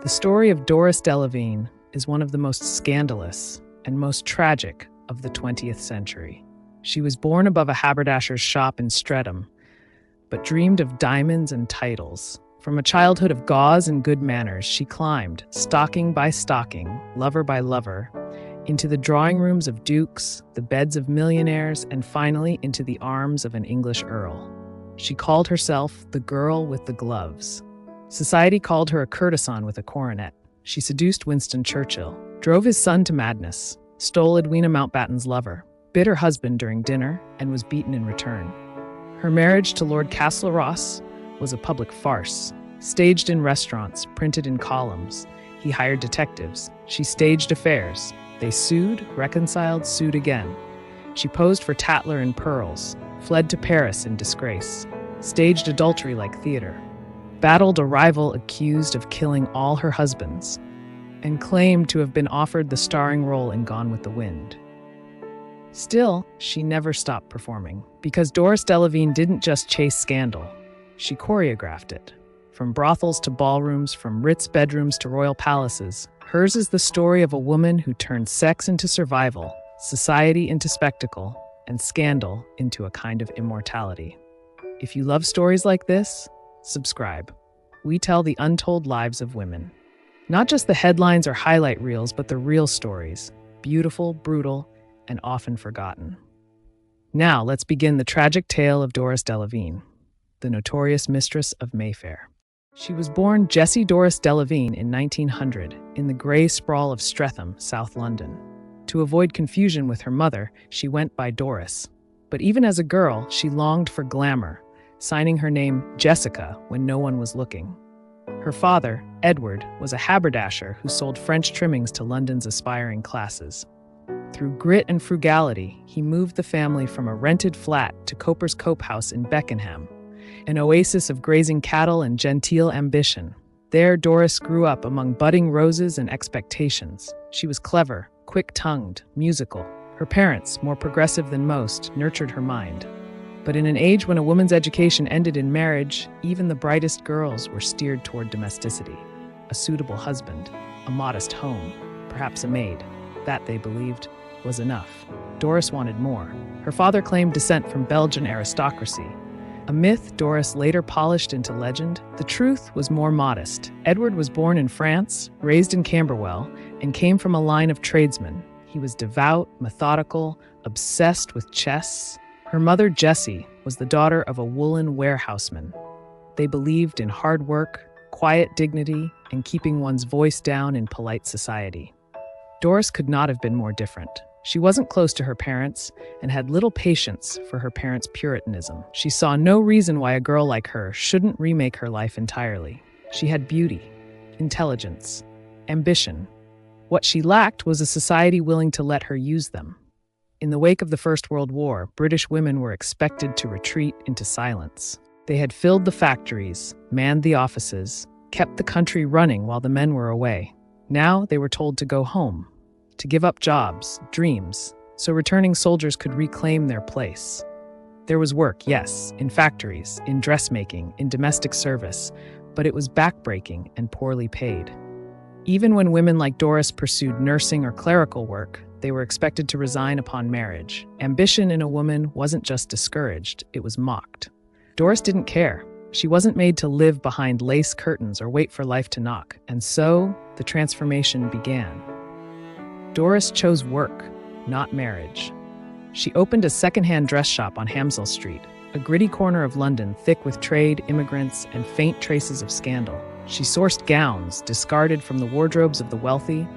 The story of Doris Delevingne is one of the most scandalous and most tragic of the 20th century. She was born above a haberdasher's shop in Streatham, but dreamed of diamonds and titles. From a childhood of gauze and good manners, she climbed, stocking by stocking, lover by lover, into the drawing rooms of dukes, the beds of millionaires, and finally into the arms of an English earl. She called herself the girl with the gloves. Society called her a courtesan with a coronet. She seduced Winston Churchill, drove his son to madness, stole Edwina Mountbatten's lover, bit her husband during dinner, and was beaten in return. Her marriage to Lord Castlerosse was a public farce, staged in restaurants, printed in columns. He hired detectives. She staged affairs. They sued, reconciled, sued again. She posed for Tatler in pearls, fled to Paris in disgrace, staged adultery like theater, battled a rival accused of killing all her husbands, and claimed to have been offered the starring role in Gone with the Wind. Still, she never stopped performing, because Doris Delevingne didn't just chase scandal. She choreographed it. From brothels to ballrooms, from Ritz bedrooms to royal palaces, hers is the story of a woman who turned sex into survival, society into spectacle, and scandal into a kind of immortality. If you love stories like this, subscribe. We tell the untold lives of women. Not just the headlines or highlight reels, but the real stories. Beautiful, brutal, and often forgotten. Now, let's begin the tragic tale of Doris Delevingne, the notorious mistress of Mayfair. She was born Jessie Doris Delevingne in 1900 in the grey sprawl of Streatham, South London. To avoid confusion with her mother, she went by Doris. But even as a girl, she longed for glamour, signing her name Jessica when no one was looking. Her father, Edward, was a haberdasher who sold French trimmings to London's aspiring classes. Through grit and frugality, he moved the family from a rented flat to Coper's Cope House in Beckenham, an oasis of grazing cattle and genteel ambition. There, Doris grew up among budding roses and expectations. She was clever, quick-tongued, musical. Her parents, more progressive than most, nurtured her mind. But in an age when a woman's education ended in marriage, even the brightest girls were steered toward domesticity. A suitable husband, a modest home, perhaps a maid. That, they believed, was enough. Doris wanted more. Her father claimed descent from Belgian aristocracy. A myth Doris later polished into legend, the truth was more modest. Edward was born in France, raised in Camberwell, and came from a line of tradesmen. He was devout, methodical, obsessed with chess. Her mother, Jessie, was the daughter of a woolen warehouseman. They believed in hard work, quiet dignity, and keeping one's voice down in polite society. Doris could not have been more different. She wasn't close to her parents and had little patience for her parents' puritanism. She saw no reason why a girl like her shouldn't remake her life entirely. She had beauty, intelligence, ambition. What she lacked was a society willing to let her use them. In the wake of the First World War, British women were expected to retreat into silence. They had filled the factories, manned the offices, kept the country running while the men were away. Now they were told to go home, to give up jobs, dreams, so returning soldiers could reclaim their place. There was work, yes, in factories, in dressmaking, in domestic service, but it was backbreaking and poorly paid. Even when women like Doris pursued nursing or clerical work, they were expected to resign upon marriage. Ambition in a woman wasn't just discouraged, it was mocked. Doris didn't care. She wasn't made to live behind lace curtains or wait for life to knock, and so the transformation began. Doris chose work, not marriage. She opened a second-hand dress shop on Hamsel Street, a gritty corner of London thick with trade, immigrants, and faint traces of scandal. She sourced gowns discarded from the wardrobes of the wealthy,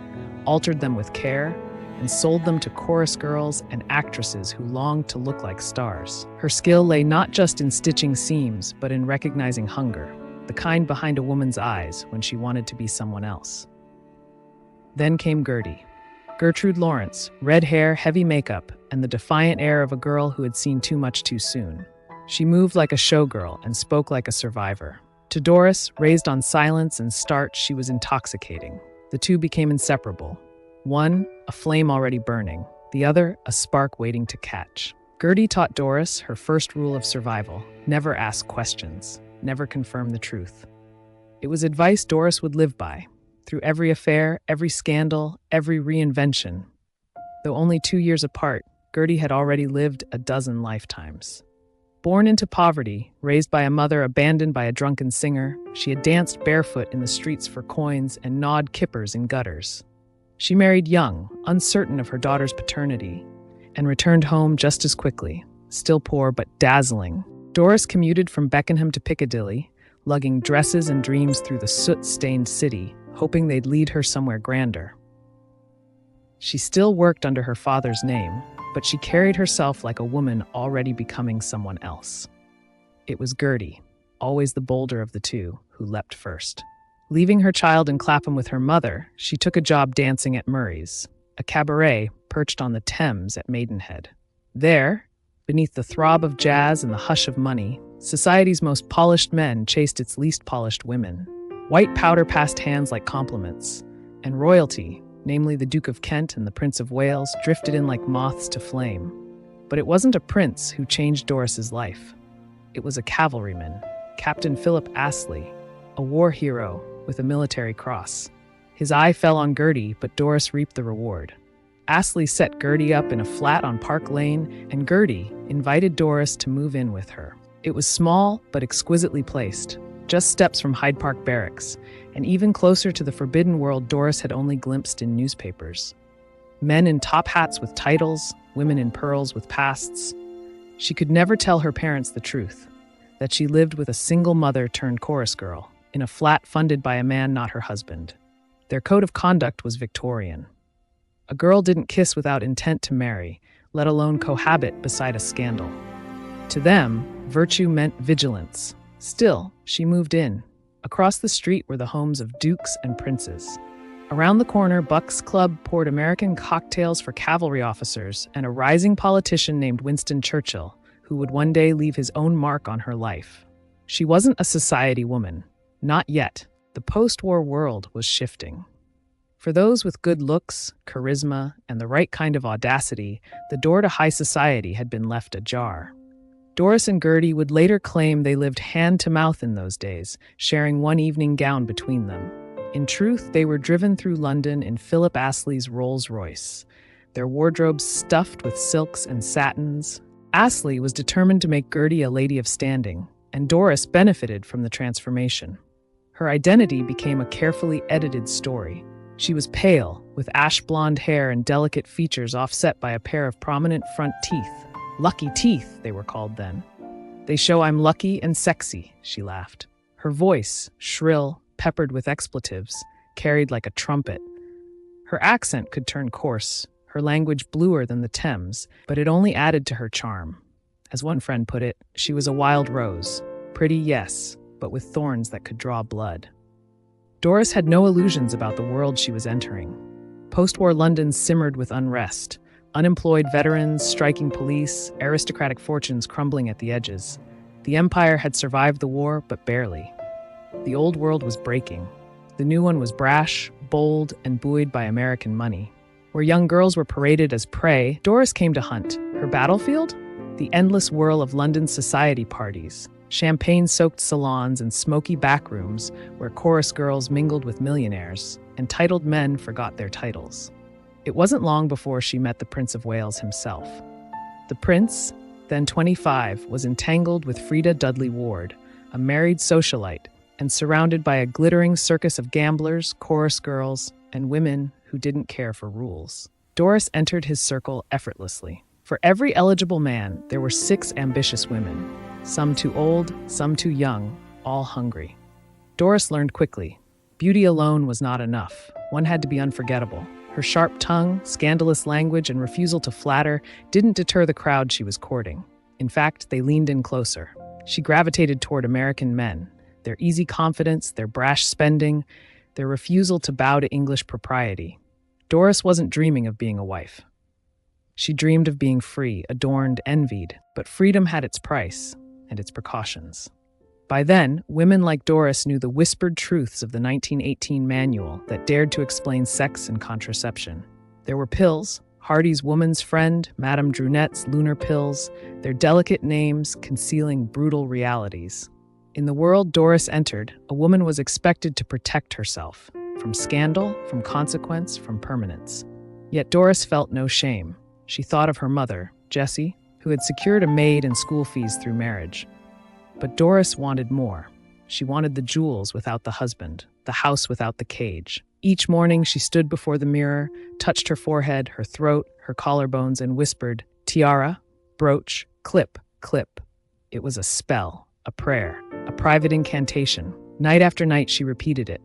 altered them with care, and sold them to chorus girls and actresses who longed to look like stars. Her skill lay not just in stitching seams, but in recognizing hunger, the kind behind a woman's eyes when she wanted to be someone else. Then came Gertie. Gertrude Lawrence, red hair, heavy makeup, and the defiant air of a girl who had seen too much too soon. She moved like a showgirl and spoke like a survivor. To Doris, raised on silence and starch, she was intoxicating. The two became inseparable. One, a flame already burning. The other, a spark waiting to catch. Gertie taught Doris her first rule of survival: never ask questions, never confirm the truth. It was advice Doris would live by. through every affair, every scandal, every reinvention. Though only 2 years apart, Gertie had already lived a dozen lifetimes. Born into poverty, raised by a mother abandoned by a drunken singer, she had danced barefoot in the streets for coins and gnawed kippers in gutters. She married young, uncertain of her daughter's paternity, and returned home just as quickly, still poor but dazzling. Doris commuted from Beckenham to Piccadilly, lugging dresses and dreams through the soot-stained city, hoping they'd lead her somewhere grander. She still worked under her father's name, but she carried herself like a woman already becoming someone else. It was Gertie, always the bolder of the two, who leapt first. Leaving her child in Clapham with her mother, she took a job dancing at Murray's, a cabaret perched on the Thames at Maidenhead. There, beneath the throb of jazz and the hush of money, society's most polished men chased its least polished women. White powder passed hands like compliments, and royalty, namely the Duke of Kent and the Prince of Wales, drifted in like moths to flame. But it wasn't a prince who changed Doris's life. It was a cavalryman, Captain Philip Ashley, a war hero with a military cross. His eye fell on Gertie, but Doris reaped the reward. Ashley set Gertie up in a flat on Park Lane, and Gertie invited Doris to move in with her. It was small, but exquisitely placed, just steps from Hyde Park Barracks, and even closer to the forbidden world Doris had only glimpsed in newspapers. Men in top hats with titles, women in pearls with pasts. She could never tell her parents the truth, that she lived with a single mother turned chorus girl, in a flat funded by a man not her husband. Their code of conduct was Victorian. A girl didn't kiss without intent to marry, let alone cohabit beside a scandal. To them, virtue meant vigilance. Still, she moved in. Across the street were the homes of dukes and princes. Around the corner, Buck's Club poured American cocktails for cavalry officers and a rising politician named Winston Churchill, who would one day leave his own mark on her life. She wasn't a society woman. Not yet. The post-war world was shifting. For those with good looks, charisma, and the right kind of audacity, the door to high society had been left ajar. Doris and Gertie would later claim they lived hand-to-mouth in those days, sharing one evening gown between them. In truth, they were driven through London in Philip Ashley's Rolls-Royce, their wardrobes stuffed with silks and satins. Ashley was determined to make Gertie a lady of standing, and Doris benefited from the transformation. Her identity became a carefully edited story. She was pale, with ash-blonde hair and delicate features offset by a pair of prominent front teeth. Lucky teeth, they were called then. They show I'm lucky and sexy, she laughed. Her voice, shrill, peppered with expletives, carried like a trumpet. Her accent could turn coarse, her language bluer than the Thames, but it only added to her charm. As one friend put it, she was a wild rose. Pretty, yes, but with thorns that could draw blood. Doris had no illusions about the world she was entering. Post-war London simmered with unrest. Unemployed veterans, striking police, aristocratic fortunes crumbling at the edges. The empire had survived the war, but barely. The old world was breaking. The new one was brash, bold, and buoyed by American money. Where young girls were paraded as prey, Doris came to hunt. Her battlefield? The endless whirl of London's society parties, champagne-soaked salons and smoky backrooms where chorus girls mingled with millionaires, and titled men forgot their titles. It wasn't long before she met the Prince of Wales himself. The prince, then 25, was entangled with Frida Dudley Ward, a married socialite, and surrounded by a glittering circus of gamblers, chorus girls, and women who didn't care for rules. Doris entered his circle effortlessly. For every eligible man, there were 6 ambitious women, some too old, some too young, all hungry. Doris learned quickly. Beauty alone was not enough. One had to be unforgettable. Her sharp tongue, scandalous language, and refusal to flatter didn't deter the crowd she was courting. In fact, they leaned in closer. She gravitated toward American men, their easy confidence, their brash spending, their refusal to bow to English propriety. Doris wasn't dreaming of being a wife. She dreamed of being free, adorned, envied, but freedom had its price and its precautions. By then, women like Doris knew the whispered truths of the 1918 manual that dared to explain sex and contraception. There were pills, Hardy's Woman's Friend, Madame Drunette's Lunar Pills, their delicate names concealing brutal realities. In the world Doris entered, a woman was expected to protect herself, from scandal, from consequence, from permanence. Yet Doris felt no shame. She thought of her mother, Jessie, who had secured a maid and school fees through marriage. But Doris wanted more. She wanted the jewels without the husband, the house without the cage. Each morning she stood before the mirror, touched her forehead, her throat, her collarbones, and whispered, "Tiara, brooch, clip, clip." It was a spell, a prayer, a private incantation. Night after night she repeated it,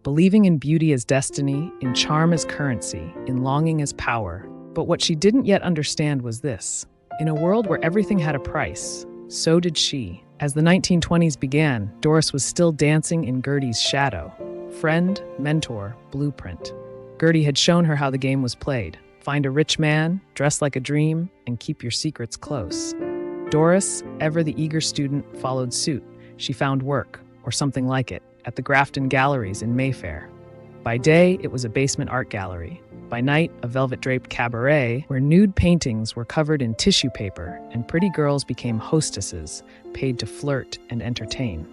believing in beauty as destiny, in charm as currency, in longing as power. But what she didn't yet understand was this. In a world where everything had a price, so did she. As the 1920s began, Doris was still dancing in Gertie's shadow. Friend, mentor, blueprint. Gertie had shown her how the game was played. Find a rich man, dress like a dream, and keep your secrets close. Doris, ever the eager student, followed suit. She found work, or something like it, at the Grafton galleries in Mayfair. By day, it was a basement art gallery. By night, a velvet-draped cabaret where nude paintings were covered in tissue paper and pretty girls became hostesses, paid to flirt and entertain.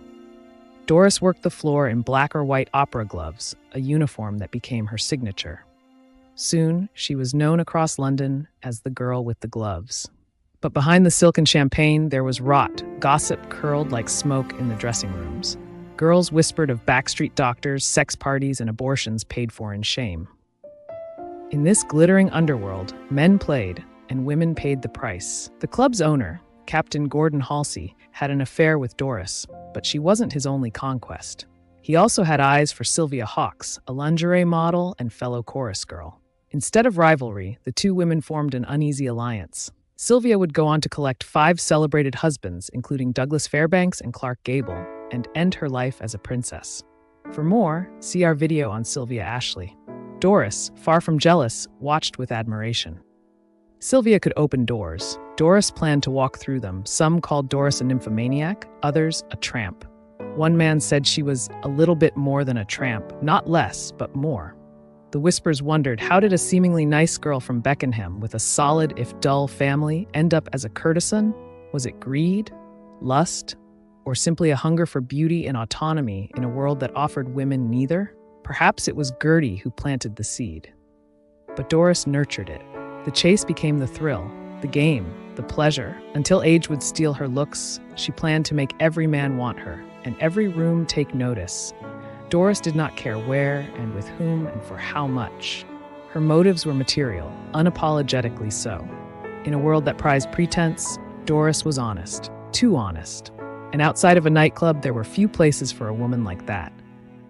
Doris worked the floor in black or white opera gloves, a uniform that became her signature. Soon, she was known across London as the girl with the gloves. But behind the silk and champagne, there was rot. Gossip curled like smoke in the dressing rooms. Girls whispered of backstreet doctors, sex parties, and abortions paid for in shame. In this glittering underworld, men played, and women paid the price. The club's owner, Captain Gordon Halsey, had an affair with Doris, but she wasn't his only conquest. He also had eyes for Sylvia Hawkes, a lingerie model and fellow chorus girl. Instead of rivalry, the two women formed an uneasy alliance. Sylvia would go on to collect 5 celebrated husbands, including Douglas Fairbanks and Clark Gable, and end her life as a princess. For more, see our video on Sylvia Ashley. Doris, far from jealous, watched with admiration. Sylvia could open doors. Doris planned to walk through them. Some called Doris a nymphomaniac, others a tramp. One man said she was a little bit more than a tramp, not less, but more. The whispers wondered, how did a seemingly nice girl from Beckenham with a solid, if dull, family end up as a courtesan? Was it greed, lust, or simply a hunger for beauty and autonomy in a world that offered women neither? Perhaps it was Gertie who planted the seed. But Doris nurtured it. The chase became the thrill, the game, the pleasure. Until age would steal her looks, she planned to make every man want her, and every room take notice. Doris did not care where and with whom and for how much. Her motives were material, unapologetically so. In a world that prized pretense, Doris was honest, too honest. And outside of a nightclub, there were few places for a woman like that.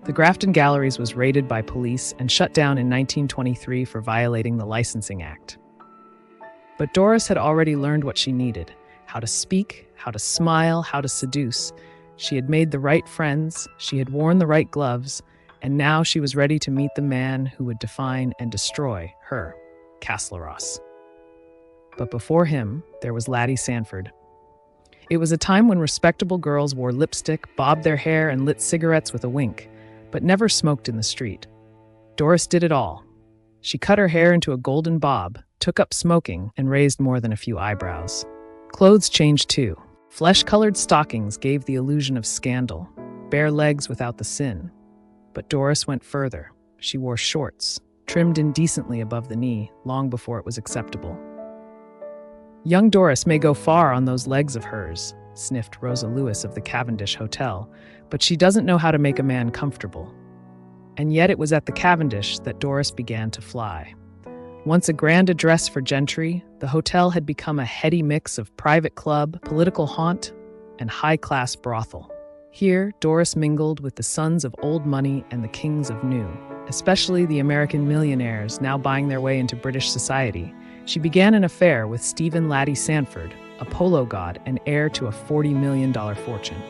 The Grafton Galleries was raided by police and shut down in 1923 for violating the Licensing Act. But Doris had already learned what she needed: how to speak, how to smile, how to seduce. She had made the right friends, she had worn the right gloves, and now she was ready to meet the man who would define and destroy her, Castlerosse. But before him, there was Laddie Sanford. It was a time when respectable girls wore lipstick, bobbed their hair, and lit cigarettes with a wink, but never smoked in the street. Doris did it all. She cut her hair into a golden bob, took up smoking, and raised more than a few eyebrows. Clothes changed too. Flesh-colored stockings gave the illusion of scandal, bare legs without the sin. But Doris went further. She wore shorts, trimmed indecently above the knee, long before it was acceptable. "Young Doris may go far on those legs of hers," sniffed Rosa Lewis of the Cavendish Hotel, "but she doesn't know how to make a man comfortable." And yet it was at the Cavendish that Doris began to fly. Once a grand address for gentry, the hotel had become a heady mix of private club, political haunt, and high-class brothel. Here, Doris mingled with the sons of old money and the kings of new, especially the American millionaires now buying their way into British society. She began an affair with Stephen Laddie Sanford, a polo god and heir to a $40 million fortune.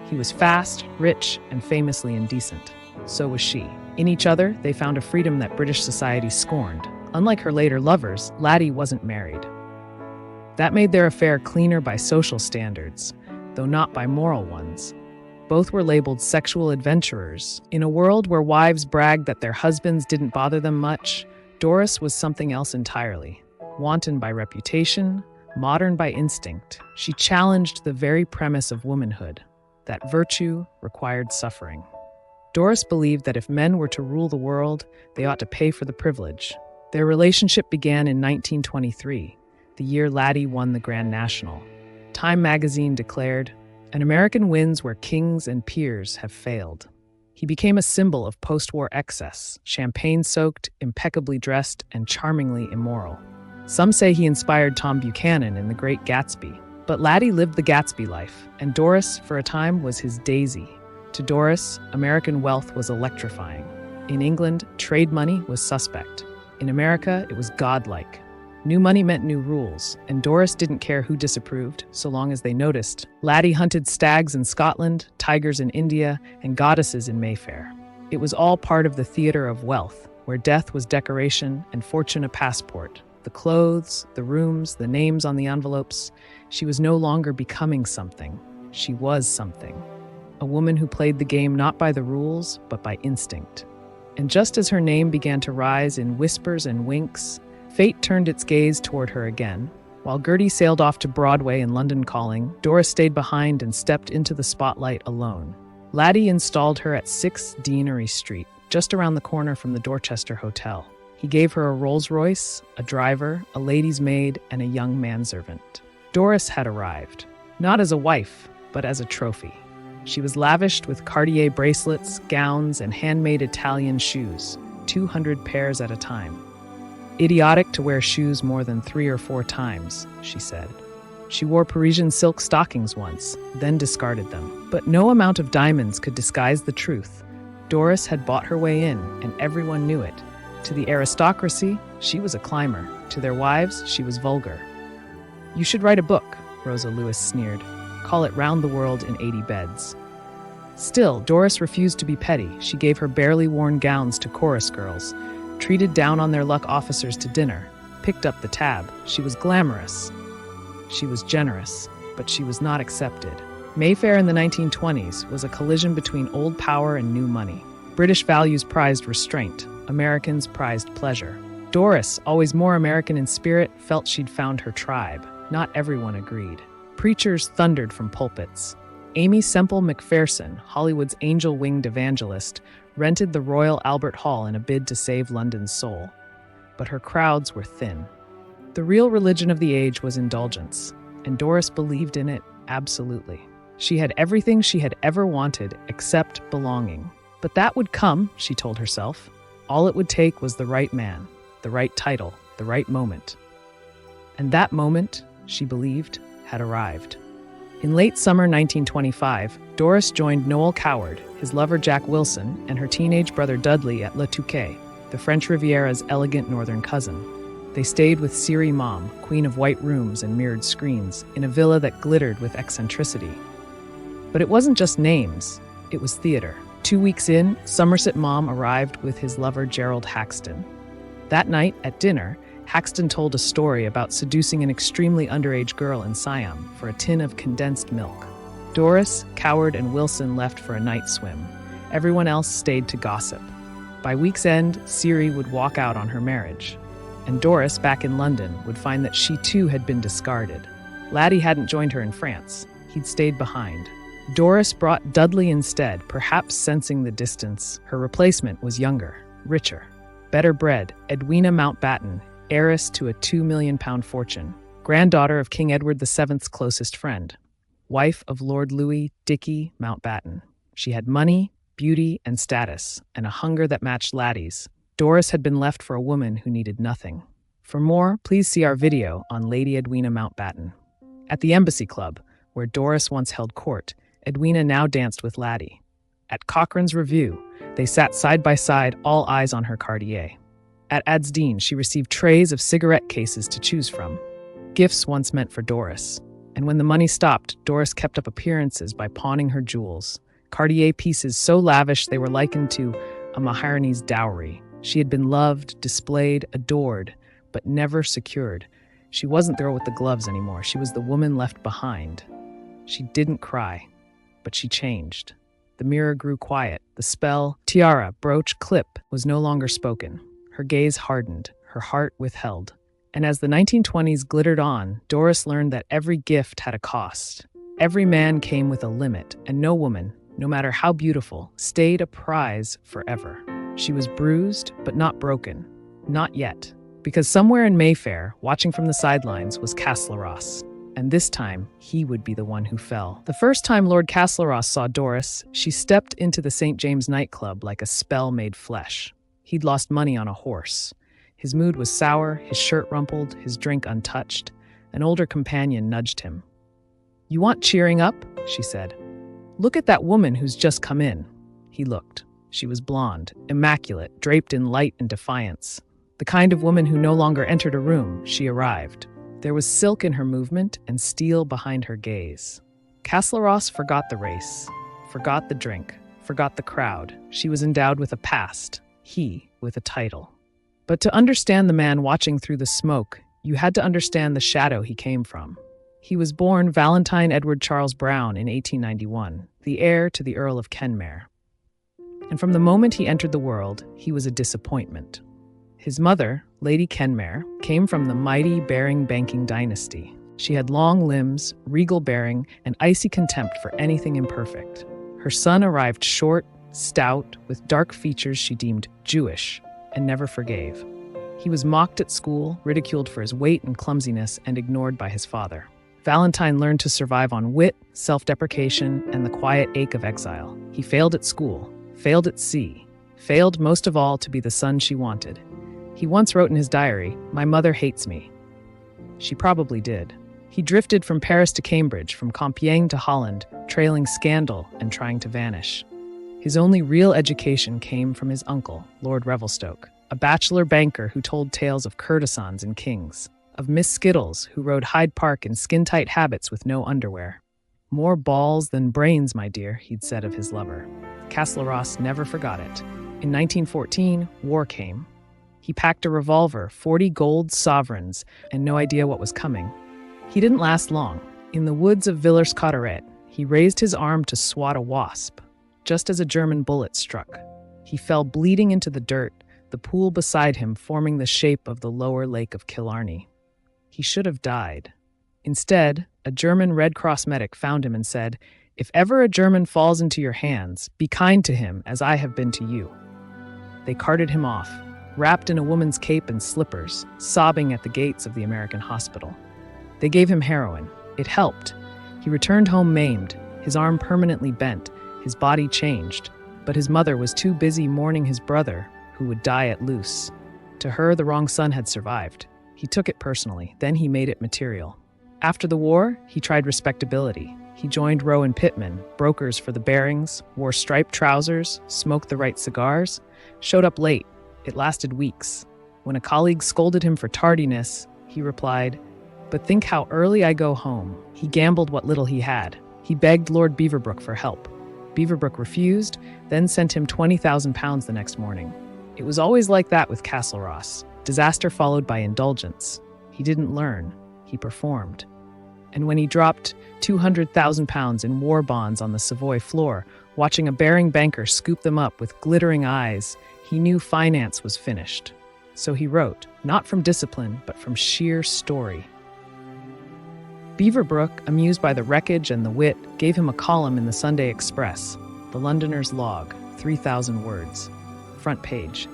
He was fast, rich, and famously indecent. So was she. In each other, they found a freedom that British society scorned. Unlike her later lovers, Laddie wasn't married. That made their affair cleaner by social standards, though not by moral ones. Both were labeled sexual adventurers. In a world where wives bragged that their husbands didn't bother them much, Doris was something else entirely. Wanton by reputation, modern by instinct, she challenged the very premise of womanhood, that virtue required suffering. Doris believed that if men were to rule the world, they ought to pay for the privilege. Their relationship began in 1923, the year Laddie won the Grand National. Time magazine declared, "An American wins where kings and peers have failed." He became a symbol of post-war excess, champagne-soaked, impeccably dressed, and charmingly immoral. Some say he inspired Tom Buchanan in The Great Gatsby, but Laddie lived the Gatsby life, and Doris, for a time, was his Daisy. To Doris, American wealth was electrifying. In England, trade money was suspect. In America, it was godlike. New money meant new rules, and Doris didn't care who disapproved, so long as they noticed. Laddie hunted stags in Scotland, tigers in India, and goddesses in Mayfair. It was all part of the theater of wealth, where death was decoration and fortune a passport. The clothes, the rooms, the names on the envelopes. She was no longer becoming something. She was something. A woman who played the game not by the rules, but by instinct. And just as her name began to rise in whispers and winks, fate turned its gaze toward her again. While Gertie sailed off to Broadway and London Calling, Doris stayed behind and stepped into the spotlight alone. Laddie installed her at 6 Deanery Street, just around the corner from the Dorchester Hotel. He gave her a Rolls-Royce, a driver, a lady's maid, and a young manservant. Doris had arrived, not as a wife, but as a trophy. She was lavished with Cartier bracelets, gowns, and handmade Italian shoes, 200 pairs at a time. "Idiotic to wear shoes more than 3 or 4 times," she said. She wore Parisian silk stockings once, then discarded them. But no amount of diamonds could disguise the truth. Doris had bought her way in, and everyone knew it. To the aristocracy, she was a climber. To their wives, she was vulgar. "You should write a book," Rosa Lewis sneered. "Call it Round the World in 80 Beds." Still, Doris refused to be petty. She gave her barely worn gowns to chorus girls, treated down on their luck officers to dinner, picked up the tab. She was glamorous. She was generous, but she was not accepted. Mayfair in the 1920s was a collision between old power and new money. British values prized restraint. Americans prized pleasure. Doris, always more American in spirit, felt she'd found her tribe. Not everyone agreed. Preachers thundered from pulpits. Amy Semple McPherson, Hollywood's angel-winged evangelist, rented the Royal Albert Hall in a bid to save London's soul. But her crowds were thin. The real religion of the age was indulgence, and Doris believed in it absolutely. She had everything she had ever wanted except belonging. But that would come, she told herself. All it would take was the right man, the right title, the right moment. And that moment, she believed, had arrived. In late summer 1925, Doris joined Noel Coward, his lover Jack Wilson, and her teenage brother Dudley at Le Touquet, the French Riviera's elegant northern cousin. They stayed with Siri Mom, queen of white rooms and mirrored screens, in a villa that glittered with eccentricity. But it wasn't just names, it was theater. 2 weeks in, Somerset Maugham arrived with his lover Gerald Haxton. That night, at dinner, Haxton told a story about seducing an extremely underage girl in Siam for a tin of condensed milk. Doris, Coward, and Wilson left for a night swim. Everyone else stayed to gossip. By week's end, Siri would walk out on her marriage. And Doris, back in London, would find that she too had been discarded. Laddie hadn't joined her in France. He'd stayed behind. Doris brought Dudley instead, perhaps sensing the distance. Her replacement was younger, richer, better bred, Edwina Mountbatten, heiress to a £2 million fortune, granddaughter of King Edward VII's closest friend, wife of Lord Louis Dickey Mountbatten. She had money, beauty, and status, and a hunger that matched Laddie's. Doris had been left for a woman who needed nothing. For more, please see our video on Lady Edwina Mountbatten. At the Embassy Club, where Doris once held court, Edwina now danced with Laddie. At Cochrane's Review, they sat side by side, all eyes on her Cartier. At Adsdean, she received trays of cigarette cases to choose from, gifts once meant for Doris. And when the money stopped, Doris kept up appearances by pawning her jewels. Cartier pieces so lavish they were likened to a Maharani's dowry. She had been loved, displayed, adored, but never secured. She wasn't the girl with the gloves anymore. She was the woman left behind. She didn't cry, but she changed. The mirror grew quiet. The spell, tiara, brooch, clip, was no longer spoken. Her gaze hardened, her heart withheld. And as the 1920s glittered on, Doris learned that every gift had a cost. Every man came with a limit, and no woman, no matter how beautiful, stayed a prize forever. She was bruised, but not broken. Not yet. Because somewhere in Mayfair, watching from the sidelines, was Castlerosse. And this time, he would be the one who fell. The first time Lord Castlerosse saw Doris, she stepped into the St. James nightclub like a spell made flesh. He'd lost money on a horse. His mood was sour, his shirt rumpled, his drink untouched. An older companion nudged him. "You want cheering up?" she said. "Look at that woman who's just come in." He looked. She was blonde, immaculate, draped in light and defiance. The kind of woman who no longer entered a room, she arrived. There was silk in her movement and steel behind her gaze. Castlerosse forgot the race, forgot the drink, forgot the crowd. She was endowed with a past, he with a title. But to understand the man watching through the smoke, you had to understand the shadow he came from. He was born Valentine Edward Charles Brown in 1891, the heir to the Earl of Kenmare. And from the moment he entered the world, he was a disappointment. His mother, Lady Kenmare, came from the mighty Baring banking dynasty. She had long limbs, regal bearing, and icy contempt for anything imperfect. Her son arrived short, stout, with dark features she deemed Jewish, and never forgave. He was mocked at school, ridiculed for his weight and clumsiness, and ignored by his father. Valentine learned to survive on wit, self-deprecation, and the quiet ache of exile. He failed at school, failed at sea, failed most of all to be the son she wanted. He once wrote in his diary, "My mother hates me." She probably did. He drifted from Paris to Cambridge, from Compiègne to Holland, trailing scandal and trying to vanish. His only real education came from his uncle, Lord Revelstoke, a bachelor banker who told tales of courtesans and kings, of Miss Skittles, who rode Hyde Park in skin-tight habits with no underwear. "More balls than brains, my dear," he'd said of his lover. Castlerosse never forgot it. In 1914, war came. He packed a revolver, 40 gold sovereigns, and no idea what was coming. He didn't last long. In the woods of Villers-Cotterêts, he raised his arm to swat a wasp, just as a German bullet struck. He fell bleeding into the dirt, the pool beside him forming the shape of the lower lake of Killarney. He should have died. Instead, a German Red Cross medic found him and said, "If ever a German falls into your hands, be kind to him as I have been to you." They carted him off, wrapped in a woman's cape and slippers, sobbing at the gates of the American hospital. They gave him heroin. It helped. He returned home maimed, his arm permanently bent, his body changed. But his mother was too busy mourning his brother, who would die at Loos. To her, the wrong son had survived. He took it personally, then he made it material. After the war, he tried respectability. He joined Rowe and Pittman, brokers for the Barings, wore striped trousers, smoked the right cigars, showed up late. It lasted weeks. When a colleague scolded him for tardiness, he replied, "But think how early I go home." He gambled what little he had. He begged Lord Beaverbrook for help. Beaverbrook refused, then sent him £20,000 the next morning. It was always like that with Castlerosse. Disaster followed by indulgence. He didn't learn. He performed. And when he dropped £200,000 in war bonds on the Savoy floor, watching a Baring banker scoop them up with glittering eyes, he knew finance was finished. So he wrote, not from discipline, but from sheer story. Beaverbrook, amused by the wreckage and the wit, gave him a column in the Sunday Express, The Londoner's Log, 3,000 words. Front page.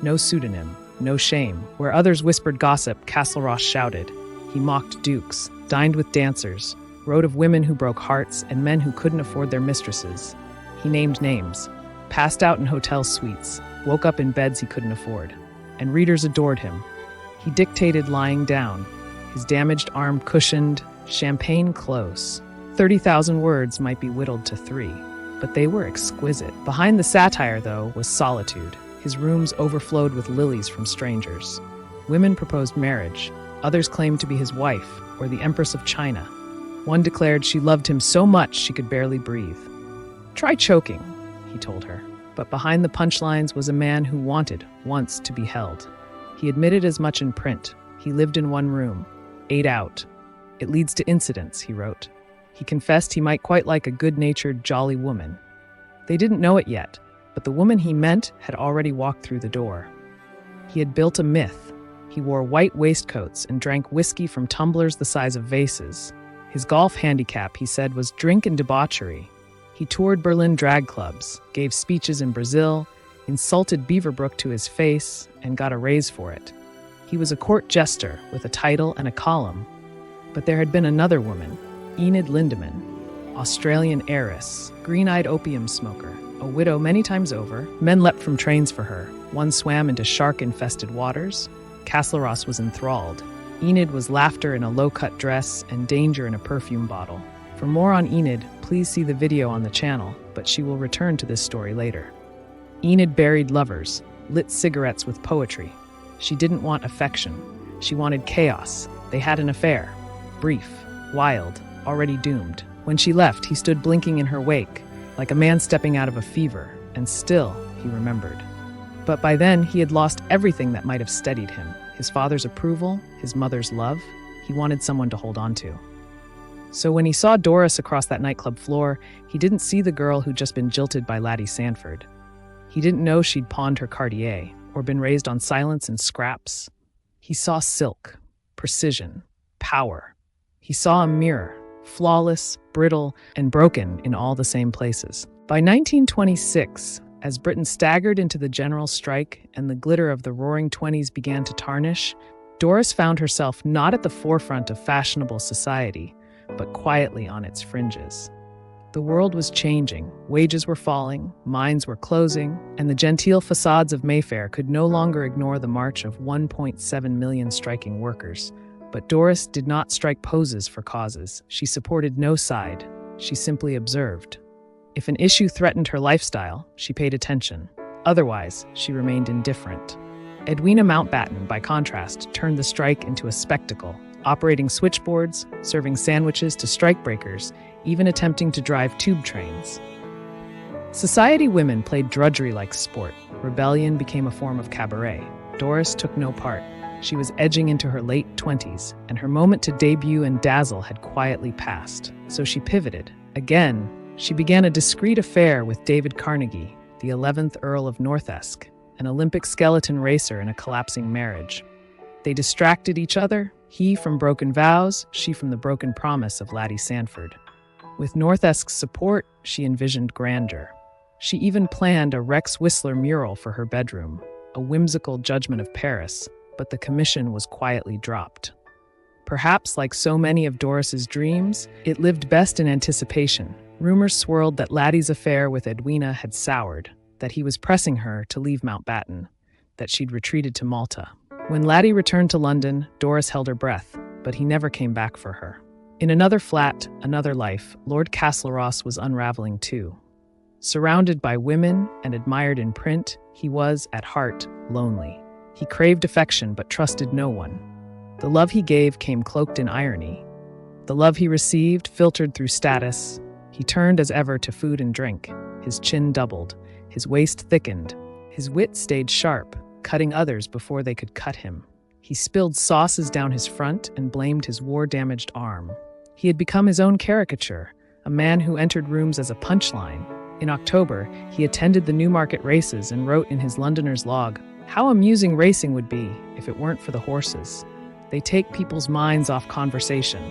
No pseudonym, no shame. Where others whispered gossip, Castlerosse shouted. He mocked dukes, dined with dancers, wrote of women who broke hearts and men who couldn't afford their mistresses. He named names, passed out in hotel suites, woke up in beds he couldn't afford. And readers adored him. He dictated lying down, his damaged arm cushioned, champagne close. 30,000 words might be whittled to 3, but they were exquisite. Behind the satire, though, was solitude. His rooms overflowed with lilies from strangers. Women proposed marriage. Others claimed to be his wife, or the Empress of China. One declared she loved him so much she could barely breathe. "Try choking," he told her. But behind the punchlines was a man who wanted, once, to be held. He admitted as much in print. He lived in one room, ate out. "It leads to incidents," he wrote. He confessed he might quite like a good-natured, jolly woman. They didn't know it yet, but the woman he meant had already walked through the door. He had built a myth. He wore white waistcoats and drank whiskey from tumblers the size of vases. His golf handicap, he said, was drink and debauchery. He toured Berlin drag clubs, gave speeches in Brazil, insulted Beaverbrook to his face, and got a raise for it. He was a court jester with a title and a column. But there had been another woman, Enid Lindemann, Australian heiress, green-eyed opium smoker, a widow many times over. Men leapt from trains for her. One swam into shark-infested waters. Castlerosse was enthralled. Enid was laughter in a low-cut dress and danger in a perfume bottle. For more on Enid, please see the video on the channel, but she will return to this story later. Enid buried lovers, lit cigarettes with poetry. She didn't want affection. She wanted chaos. They had an affair. Brief, wild, already doomed. When she left, he stood blinking in her wake, like a man stepping out of a fever, and still, he remembered. But by then, he had lost everything that might have steadied him. His father's approval, his mother's love. He wanted someone to hold on to. So when he saw Doris across that nightclub floor, he didn't see the girl who'd just been jilted by Laddie Sanford. He didn't know she'd pawned her Cartier, or been raised on silence and scraps. He saw silk, precision, power. He saw a mirror, flawless, brittle, and broken in all the same places. By 1926, as Britain staggered into the general strike and the glitter of the roaring 20s began to tarnish, Doris found herself not at the forefront of fashionable society, but quietly on its fringes. The world was changing, wages were falling, mines were closing, and the genteel facades of Mayfair could no longer ignore the march of 1.7 million striking workers. But Doris did not strike poses for causes. She supported no side. She simply observed. If an issue threatened her lifestyle, she paid attention. Otherwise, she remained indifferent. Edwina Mountbatten, by contrast, turned the strike into a spectacle, operating switchboards, serving sandwiches to strikebreakers, even attempting to drive tube trains. Society women played drudgery like sport. Rebellion became a form of cabaret. Doris took no part. She was edging into her late 20s, and her moment to debut and dazzle had quietly passed. So she pivoted. Again, she began a discreet affair with David Carnegie, the 11th Earl of Northesk, an Olympic skeleton racer in a collapsing marriage. They distracted each other, he from broken vows, she from the broken promise of Laddie Sanford. With Northesk's support, she envisioned grandeur. She even planned a Rex Whistler mural for her bedroom, a whimsical judgment of Paris, but the commission was quietly dropped. Perhaps like so many of Doris's dreams, it lived best in anticipation. Rumors swirled that Laddie's affair with Edwina had soured, that he was pressing her to leave Mountbatten, that she'd retreated to Malta. When Laddie returned to London, Doris held her breath, but he never came back for her. In another flat, another life, Lord Castlerosse was unraveling too. Surrounded by women and admired in print, he was, at heart, lonely. He craved affection but trusted no one. The love he gave came cloaked in irony. The love he received filtered through status. He turned as ever to food and drink. His chin doubled. His waist thickened. His wit stayed sharp, cutting others before they could cut him. He spilled sauces down his front and blamed his war-damaged arm. He had become his own caricature, a man who entered rooms as a punchline. In October, he attended the Newmarket races and wrote in his Londoner's log, "How amusing racing would be if it weren't for the horses. They take people's minds off conversation."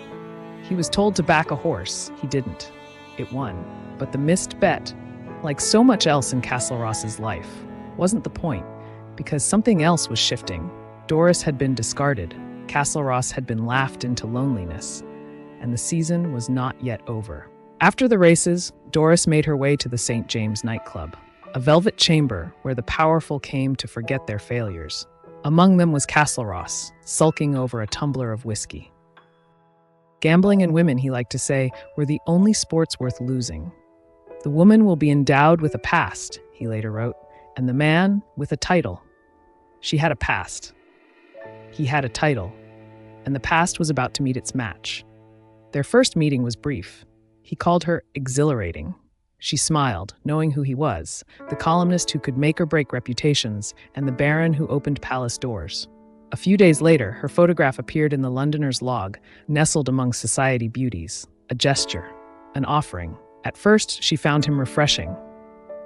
He was told to back a horse. He didn't. It won. But the missed bet, like so much else in Castlerosse's life, wasn't the point, because something else was shifting. Doris had been discarded. Castlerosse had been laughed into loneliness, and the season was not yet over. After the races, Doris made her way to the St. James nightclub, a velvet chamber where the powerful came to forget their failures. Among them was Castlerosse, sulking over a tumbler of whiskey. Gambling and women, he liked to say, were the only sports worth losing. The woman will be endowed with a past, he later wrote, and the man with a title. She had a past. He had a title, and the past was about to meet its match. Their first meeting was brief. He called her exhilarating. She smiled, knowing who he was, the columnist who could make or break reputations, and the baron who opened palace doors. A few days later, her photograph appeared in the Londoner's log, nestled among society beauties, a gesture, an offering. At first, she found him refreshing.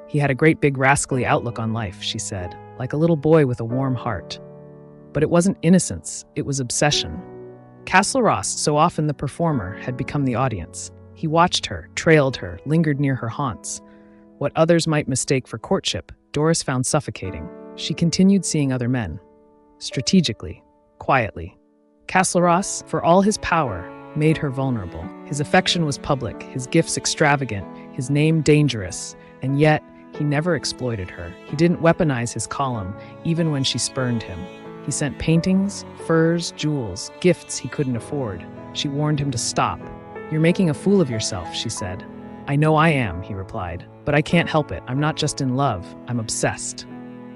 He had a great big rascally outlook on life, she said, like a little boy with a warm heart. But it wasn't innocence, it was obsession. Castlerosse, so often the performer, had become the audience. He watched her, trailed her, lingered near her haunts. What others might mistake for courtship, Doris found suffocating. She continued seeing other men. Strategically, quietly. Castlerosse, for all his power, made her vulnerable. His affection was public, his gifts extravagant, his name dangerous, and yet he never exploited her. He didn't weaponize his column, even when she spurned him. He sent paintings, furs, jewels, gifts he couldn't afford. She warned him to stop. "You're making a fool of yourself," she said. "I know I am," he replied, "but I can't help it. I'm not just in love, I'm obsessed."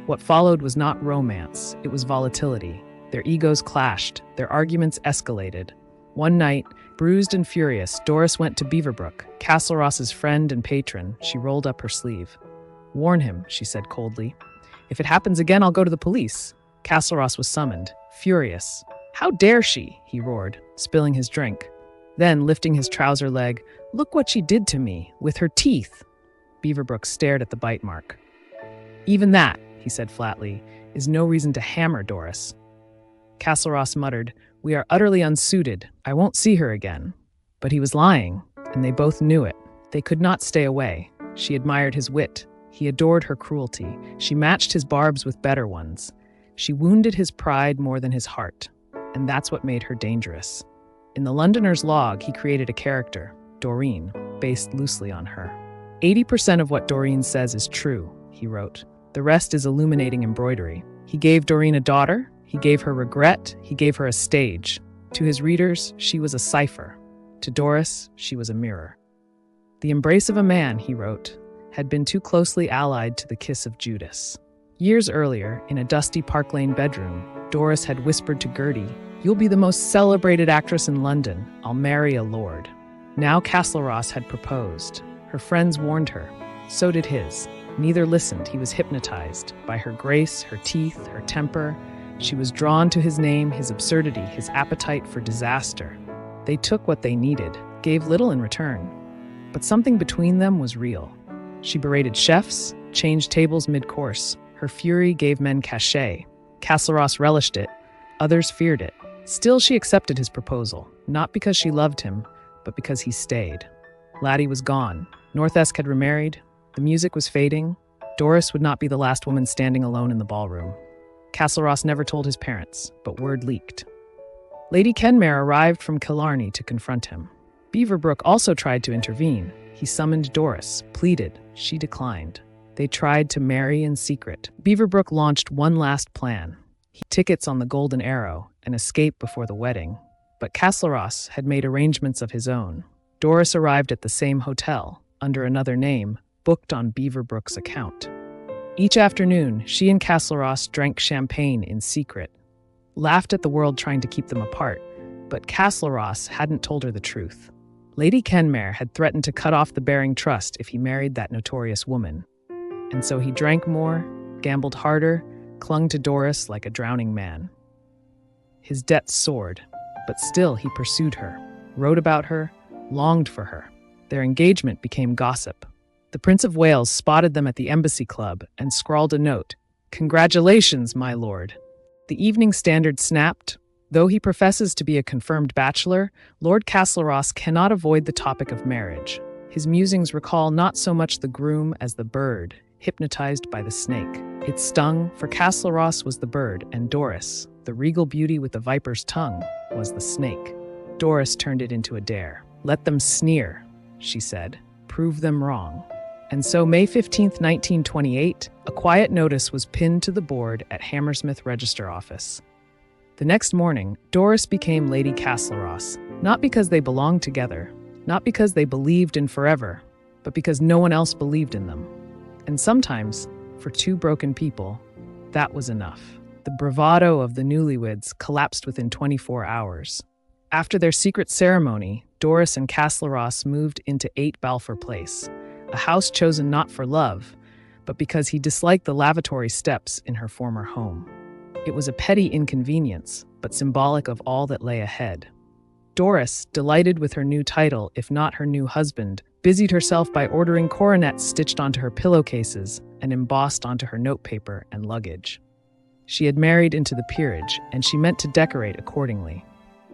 What followed was not romance, it was volatility. Their egos clashed, their arguments escalated. One night, bruised and furious, Doris went to Beaverbrook, Castlerosse's friend and patron. She rolled up her sleeve. "Warn him," she said coldly. "If it happens again, I'll go to the police." Castlerosse was summoned, furious. "How dare she?" he roared, spilling his drink. Then, lifting his trouser leg, "Look what she did to me, with her teeth." Beaverbrook stared at the bite mark. "Even that," he said flatly, "is no reason to hammer Doris." Castlerosse muttered, "We are utterly unsuited. I won't see her again." But he was lying, and they both knew it. They could not stay away. She admired his wit. He adored her cruelty. She matched his barbs with better ones. She wounded his pride more than his heart, and that's what made her dangerous. In the Londoner's log, he created a character, Doreen, based loosely on her. 80% of what Doreen says is true, he wrote. The rest is illuminating embroidery. He gave Doreen a daughter, he gave her regret, he gave her a stage. To his readers, she was a cipher. To Doris, she was a mirror. The embrace of a man, he wrote, had been too closely allied to the kiss of Judas. Years earlier, in a dusty Park Lane bedroom, Doris had whispered to Gertie, "You'll be the most celebrated actress in London. I'll marry a lord." Now Castlerosse had proposed. Her friends warned her. So did his. Neither listened. He was hypnotized by her grace, her teeth, her temper. She was drawn to his name, his absurdity, his appetite for disaster. They took what they needed, gave little in return. But something between them was real. She berated chefs, changed tables mid-course. Her fury gave men cachet. Castlerosse relished it. Others feared it. Still, she accepted his proposal, not because she loved him, but because he stayed. Laddie was gone. Northesk had remarried. The music was fading. Doris would not be the last woman standing alone in the ballroom. Castlerosse never told his parents, but word leaked. Lady Kenmare arrived from Killarney to confront him. Beaverbrook also tried to intervene. He summoned Doris, pleaded. She declined. They tried to marry in secret. Beaverbrook launched one last plan. Tickets on the Golden Arrow, an escape before the wedding. But Castlerosse had made arrangements of his own. Doris arrived at the same hotel, under another name, booked on Beaverbrook's account. Each afternoon, she and Castlerosse drank champagne in secret, laughed at the world trying to keep them apart, but Castlerosse hadn't told her the truth. Lady Kenmare had threatened to cut off the bearing trust if he married that notorious woman. And so he drank more, gambled harder, clung to Doris like a drowning man. His debts soared, but still he pursued her, wrote about her, longed for her. Their engagement became gossip. The Prince of Wales spotted them at the Embassy Club and scrawled a note, "Congratulations, my lord." The Evening Standard snapped, "Though he professes to be a confirmed bachelor, Lord Castlerosse cannot avoid the topic of marriage. His musings recall not so much the groom as the bird, hypnotized by the snake. It stung, for Castlerosse was the bird, and Doris, the regal beauty with the viper's tongue, was the snake. Doris turned it into a dare. Let them sneer, she said. Prove them wrong. And so May 15, 1928, a quiet notice was pinned to the board at Hammersmith Register Office. The next morning, Doris became Lady Castlerosse, not because they belonged together, not because they believed in forever, but because no one else believed in them. And sometimes, for two broken people, that was enough. The bravado of the newlyweds collapsed within 24 hours. After their secret ceremony, Doris and Castlerosse moved into 8 Balfour Place, a house chosen not for love, but because he disliked the lavatory steps in her former home. It was a petty inconvenience, but symbolic of all that lay ahead. Doris, delighted with her new title, if not her new husband, busied herself by ordering coronets stitched onto her pillowcases and embossed onto her notepaper and luggage. She had married into the peerage, and she meant to decorate accordingly.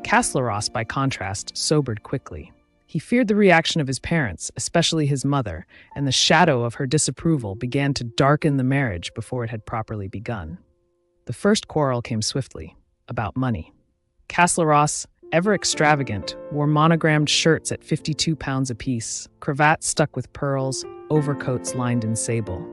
Castlerosse, by contrast, sobered quickly. He feared the reaction of his parents, especially his mother, and the shadow of her disapproval began to darken the marriage before it had properly begun. The first quarrel came swiftly, about money. Castlerosse, ever extravagant, wore monogrammed shirts at £52 apiece, cravats stuck with pearls, overcoats lined in sable.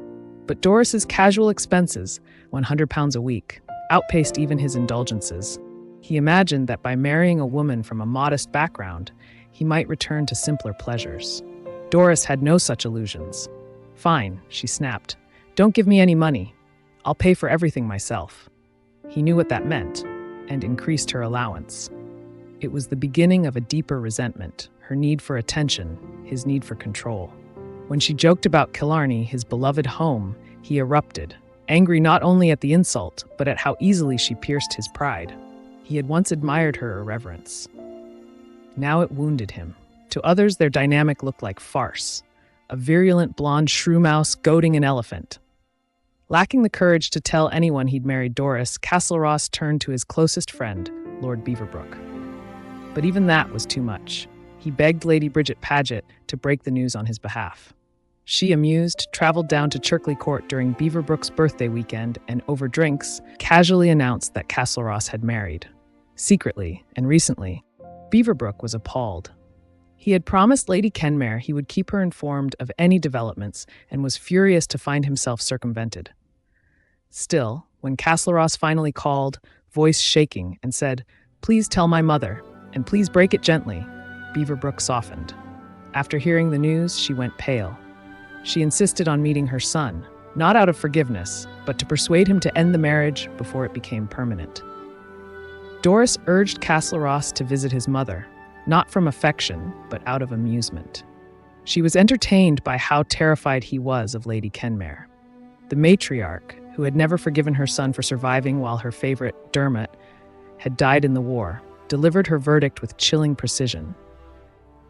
But Doris's casual expenses, £100 a week, outpaced even his indulgences. He imagined that by marrying a woman from a modest background, he might return to simpler pleasures. Doris had no such illusions. "Fine," she snapped. "Don't give me any money. I'll pay for everything myself." He knew what that meant, and increased her allowance. It was the beginning of a deeper resentment, her need for attention, his need for control. When she joked about Killarney, his beloved home, he erupted, angry not only at the insult, but at how easily she pierced his pride. He had once admired her irreverence. Now it wounded him. To others, their dynamic looked like farce, a virulent blonde shrew mouse goading an elephant. Lacking the courage to tell anyone he'd married Doris, Castlerosse turned to his closest friend, Lord Beaverbrook. But even that was too much. He begged Lady Bridget Paget to break the news on his behalf. She, amused, traveled down to Cherkley Court during Beaverbrook's birthday weekend and, over drinks, casually announced that Castlerosse had married. Secretly, and recently, Beaverbrook was appalled. He had promised Lady Kenmare he would keep her informed of any developments and was furious to find himself circumvented. Still, when Castlerosse finally called, voice shaking, and said, "Please tell my mother, and please break it gently," Beaverbrook softened. After hearing the news, she went pale. She insisted on meeting her son, not out of forgiveness, but to persuade him to end the marriage before it became permanent. Doris urged Castlerosse to visit his mother, not from affection, but out of amusement. She was entertained by how terrified he was of Lady Kenmare. The matriarch, who had never forgiven her son for surviving while her favorite, Dermot, had died in the war, delivered her verdict with chilling precision.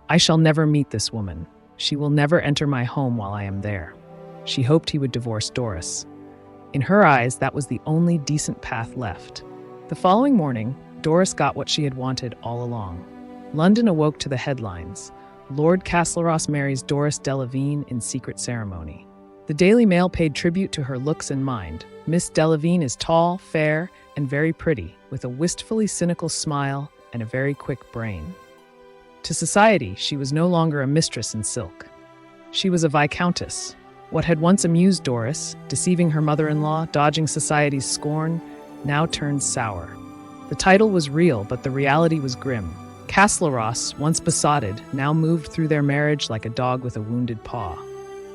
"I shall never meet this woman. She will never enter my home while I am there." She hoped he would divorce Doris. In her eyes, that was the only decent path left. The following morning, Doris got what she had wanted all along. London awoke to the headlines. Lord Castlerosse marries Doris Delevingne in secret ceremony. The Daily Mail paid tribute to her looks and mind. Miss Delevingne is tall, fair, and very pretty, with a wistfully cynical smile and a very quick brain. To society, she was no longer a mistress in silk. She was a viscountess. What had once amused Doris, deceiving her mother-in-law, dodging society's scorn, now turned sour. The title was real, but the reality was grim. Castlerosse, once besotted, now moved through their marriage like a dog with a wounded paw.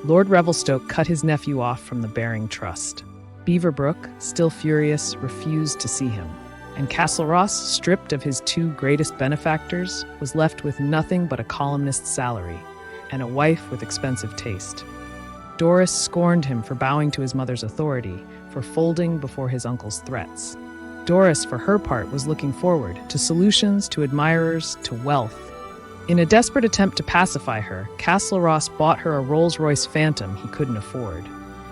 Lord Revelstoke cut his nephew off from the Baring Trust. Beaverbrook, still furious, refused to see him. And Castlerosse, stripped of his two greatest benefactors, was left with nothing but a columnist's salary and a wife with expensive taste. Doris scorned him for bowing to his mother's authority, for folding before his uncle's threats. Doris, for her part, was looking forward to solutions, to admirers, to wealth. In a desperate attempt to pacify her, Castlerosse bought her a Rolls-Royce Phantom he couldn't afford.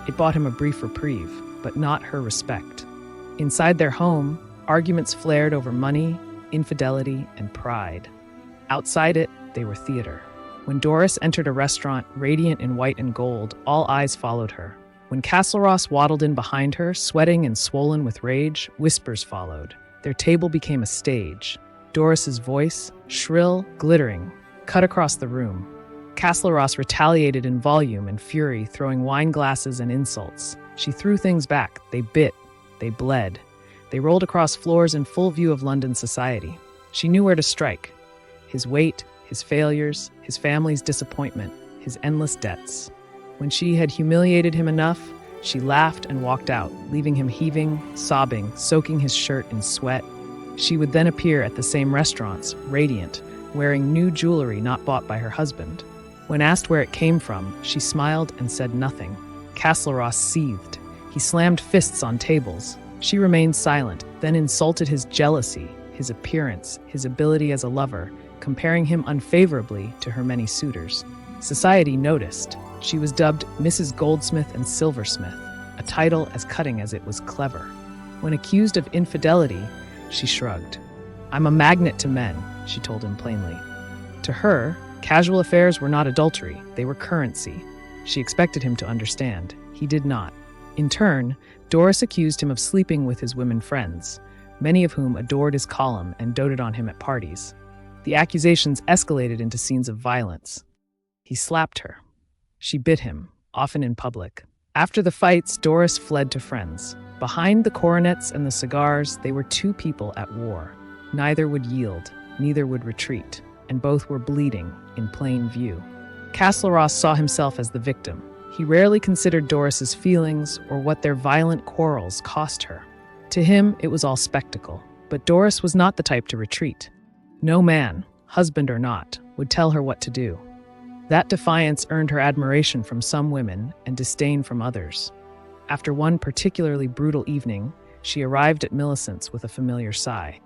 It bought him a brief reprieve, but not her respect. Inside their home, arguments flared over money, infidelity, and pride. Outside it, they were theater. When Doris entered a restaurant, radiant in white and gold, all eyes followed her. When Castlerosse waddled in behind her, sweating and swollen with rage, whispers followed. Their table became a stage. Doris's voice, shrill, glittering, cut across the room. Castlerosse retaliated in volume and fury, throwing wine glasses and insults. She threw things back. They bit. They bled. They rolled across floors in full view of London society. She knew where to strike. His weight, his failures, his family's disappointment, his endless debts. When she had humiliated him enough, she laughed and walked out, leaving him heaving, sobbing, soaking his shirt in sweat. She would then appear at the same restaurants, radiant, wearing new jewelry not bought by her husband. When asked where it came from, she smiled and said nothing. Castlerosse seethed. He slammed fists on tables. She remained silent, then insulted his jealousy, his appearance, his ability as a lover, comparing him unfavorably to her many suitors. Society noticed. She was dubbed Mrs. Goldsmith and Silversmith, a title as cutting as it was clever. When accused of infidelity, she shrugged. "I'm a magnet to men," she told him plainly. To her, Casual affairs were not adultery, they were currency. She expected him to understand. He did not. In turn, Doris accused him of sleeping with his women friends, many of whom adored his column and doted on him at parties. The accusations escalated into scenes of violence. He slapped her. She bit him, often in public. After the fights, Doris fled to friends. Behind the coronets and the cigars, they were two people at war. Neither would yield, neither would retreat, and both were bleeding in plain view. Castlerosse saw himself as the victim. He rarely considered Doris's feelings or what their violent quarrels cost her. To him, it was all spectacle. But Doris was not the type to retreat. No man, husband or not, would tell her what to do. That defiance earned her admiration from some women and disdain from others. After one particularly brutal evening, she arrived at Millicent's with a familiar sigh.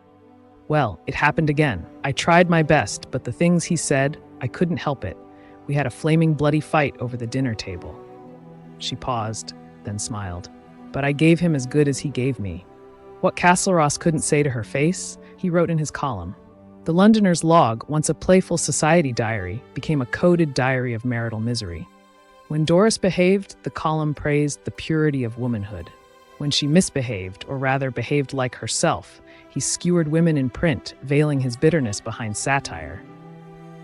Well, it happened again. I tried my best, but the things he said, I couldn't help it. We had a flaming bloody fight over the dinner table. She paused, then smiled. But I gave him as good as he gave me. What Castlerosse couldn't say to her face, he wrote in his column. The Londoner's log, once a playful society diary, became a coded diary of marital misery. When Doris behaved, the column praised the purity of womanhood. When she misbehaved, or rather behaved like herself, he skewered women in print, veiling his bitterness behind satire.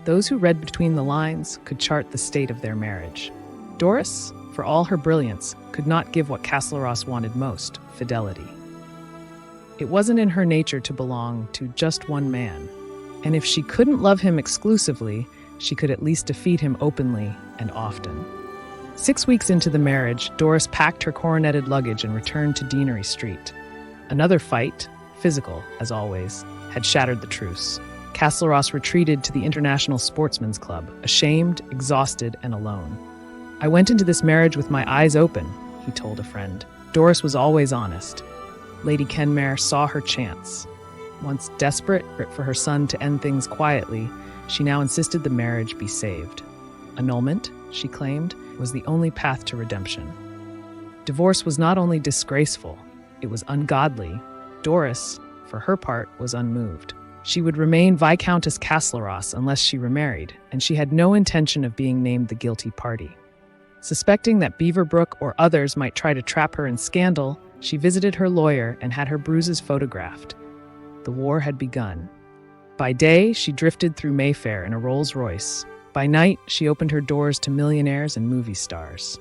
Those who read between the lines could chart the state of their marriage. Doris, for all her brilliance, could not give what Castlerosse wanted most, fidelity. It wasn't in her nature to belong to just one man. And if she couldn't love him exclusively, she could at least defeat him openly and often. 6 weeks into the marriage, Doris packed her coroneted luggage and returned to Deanery Street. Another fight, physical as always, had shattered the truce. Castlerosse retreated to the International Sportsman's Club, ashamed, exhausted, and alone. I went into this marriage with my eyes open, he told a friend. Doris was always honest. Lady Kenmare saw her chance. Once desperate for her son to end things quietly, she now insisted the marriage be saved. Annulment, she claimed, was the only path to redemption. Divorce was not only disgraceful, it was ungodly. Doris, for her part, was unmoved. She would remain Viscountess Castlerosse unless she remarried, and she had no intention of being named the guilty party. Suspecting that Beaverbrook or others might try to trap her in scandal, she visited her lawyer and had her bruises photographed. The war had begun. By day, she drifted through Mayfair in a Rolls-Royce. By night, she opened her doors to millionaires and movie stars.